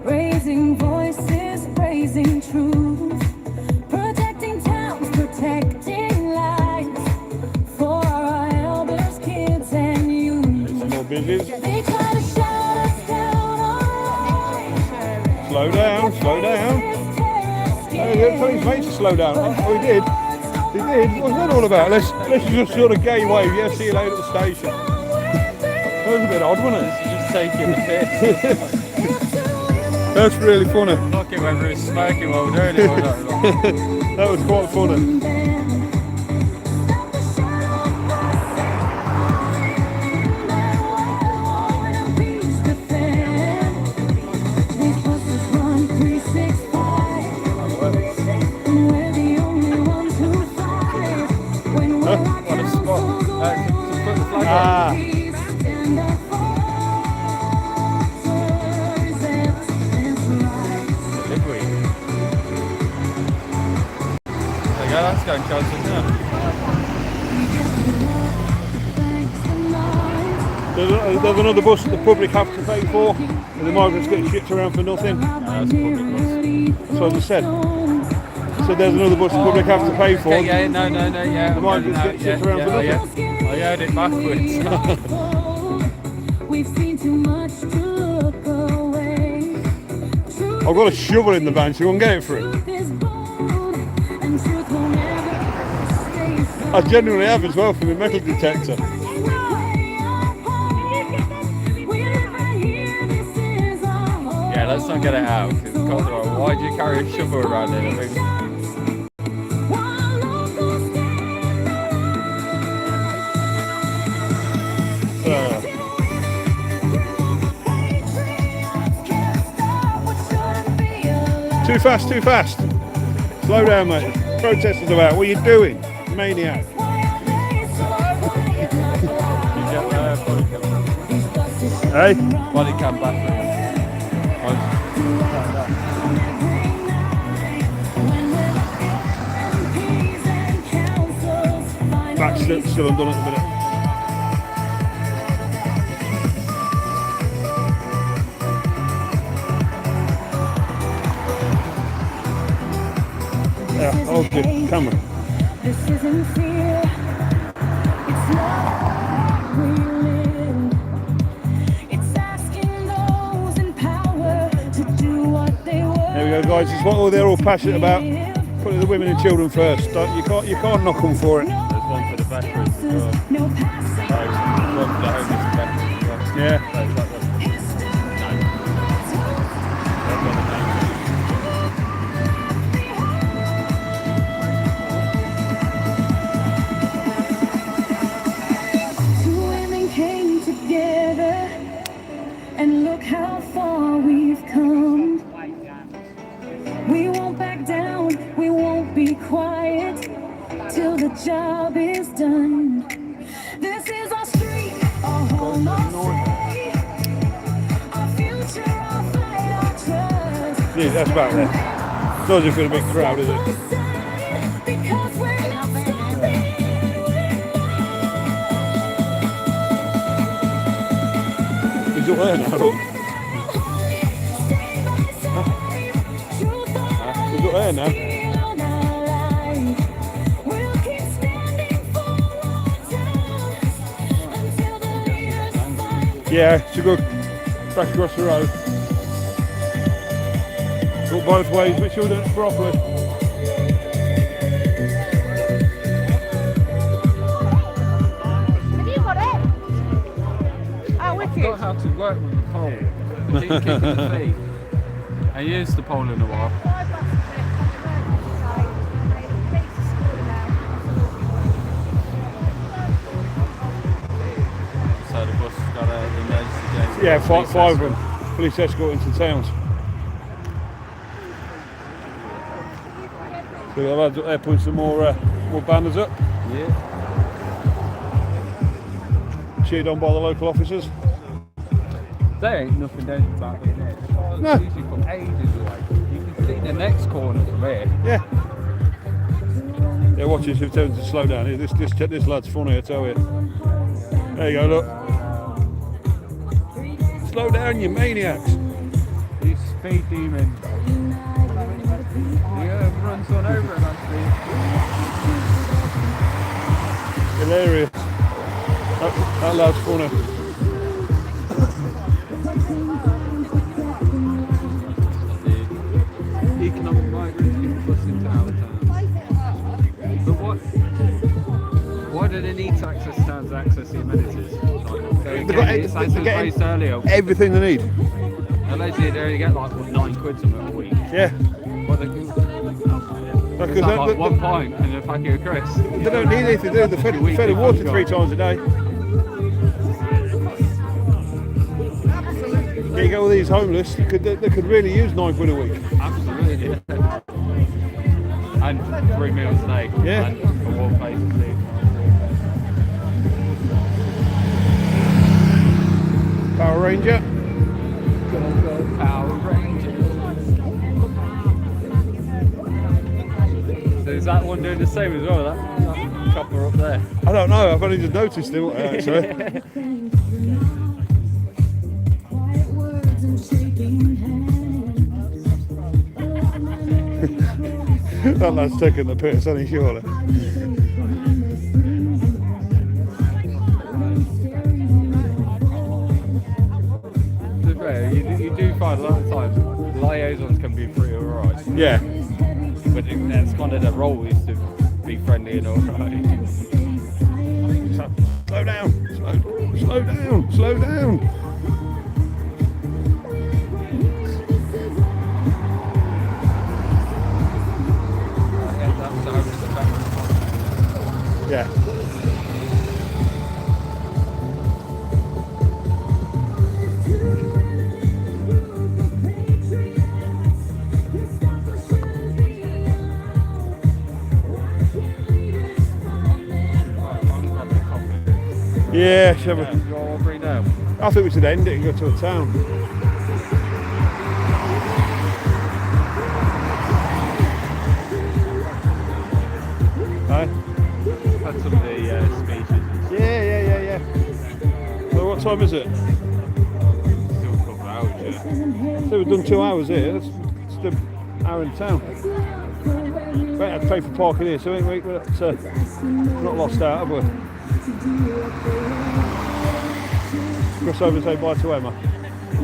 raising voices, praising truth, protecting towns, protecting lives for our elders, kids, and youth. Some more business. They try to shout us down, alright. Slow down, slow down. Tell his mates to slow down. Oh, he did. He did. What's that all about? Let's just sort of gay wave. Yeah, see you later at the station. That was a bit odd, wasn't it? Just taking the piss. That's really funny. Fuck it, whether it's smoking while we're doing it or not. That was quite funny. What a spot. To put the flag Ah. on. Liquid. There you go, that's going Chelmsford now. There's another bus that the public have to pay for, and the migrants get shipped around for nothing. That's a public bus. So as I said. So there's another bus the public have to pay for. Okay, yeah, no, yeah. The migrants get shipped around for nothing. I heard it backwards. We've seen too much to look away. I've got a shovel in the van, so you won't get it for it. I genuinely have as well for my metal detector. Yeah, let's not get it out, because why do you carry a shovel around here? I mean, Too fast, too fast. Slow down, mate. Protesters about. What are you doing? Maniac. Hey? body cam back. Back's still undone at the minute. Yeah, hold the camera. This isn't fear. It's not we live. It's asking those in power to do what they were. There we go, guys. It's what they're all passionate about. Putting the women and children first. You can't knock them for it. There's one for the veterans as well. No passing. One for the homeless veterans as well. Yeah. And look how far we've come. We won't back down, we won't be quiet till the job is done. This is our street, our home, our say, our future, our fight, our trust. Yeah, that's about it. Doesn't feel a big crowd, is it? Because we're not stopping. He's up there now, look. He's up there now. Yeah, it's a good back across the road. Look both ways, make sure that it's properly. forgot how to work with the pole. I keep kicking the feet. I used the pole in a while. So the bus got an emergency gate. Yeah, five of them. Police escort into towns. So the lads up there putting some more banners up. Yeah. Cheered on by the local officers. There ain't nothing down the back here. No. Usually from ages away. You can see the next corner from here. Yeah. Yeah, watch this, if turns to slow down. This lad's funny, I tell you. There you go, look. Slow down, you maniacs. These speed demons. Yeah, runs on over it actually. Hilarious. That lad's funny. Economic migrants get pushed into our town. But why do they need to access towns to access the amenities? Everything they need. Allegedly they only get like what, £9 something a week. Yeah. What they can, it's like 1 pint and a packet of crisps. They don't need anything, do they? They're fed water 3 times a day. You get all these homeless, they could really use £9 a week. Absolutely, yeah. And 3 meals a day. Yeah. And a warm place to sleep. Power Ranger. Go, Power Ranger. So is that one doing the same as well? That copper up there? I don't know, I've only just noticed it actually. That lad's taking the piss, isn't he, surely? To be fair, you do find a lot of times liaisons can be pretty alright. Yeah. But that's kind of the role, is to be friendly and alright. Slow down, slow down, slow down. Yeah. Yeah, shall we? I think we should end it and go to a town. Hi. Had some of the speeches. Yeah. Well, what time is it? Still a couple of hours, yeah. So we've done 2 hours here. That's an hour in town. We ain't had to pay for parking here, so we're not lost out, have we? Cross over and say bye to Emma.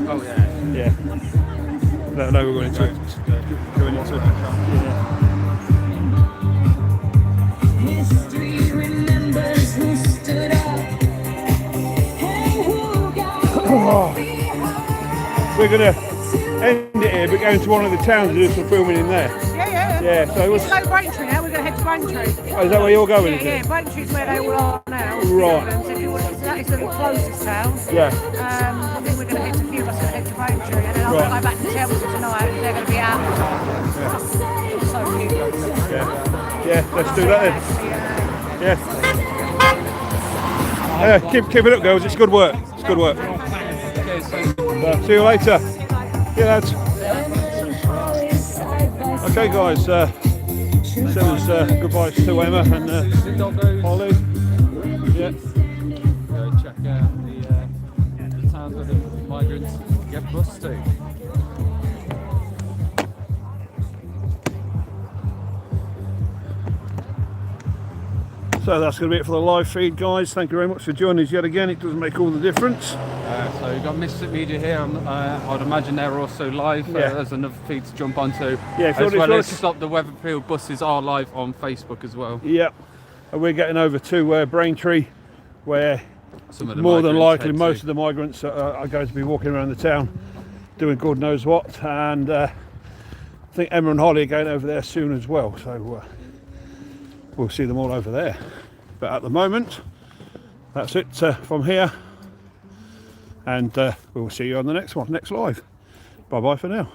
Oh yeah. Yeah. No, we're going into it. Going into it. Yeah. History remembers who stood up and who got We're going to end it here, but going to one of the towns and do some filming in there. Yeah, so it's low Braintree now, we're going to head to Braintree. Oh, is that where you're going? Yeah, Braintree's where they all are now. Right. So if you want, that is the closest town. Yeah. I think we're going to head to few of us going to head to Braintree, and then I'm going to go back to Chelsea tonight, and they're going to be out. So cute. Yeah, let's do that then. Yeah. Keep it up, girls. It's good work. It's good work. See you later. See you, lads. Okay, guys. Send goodbyes to Emma and Holly. Yeah. Go check out the towns where the migrants get bus to. So that's going to be it for the live feed, guys. Thank you very much for joining us yet again. It does make all the difference. So we've got Mystic Media here. I'd imagine they're also live. There's another feed to jump onto. Yeah, as well as Stop the Wethersfield buses are live on Facebook as well. Yep. And we're getting over to Braintree, where some of the more than migrants likely head most to. of the migrants are going to be walking around the town doing God knows what, and I think Emma and Holly are going over there soon as well, so we'll see them all over there. But at the moment, that's it from here, and we'll see you on the next one, next live. Bye bye for now.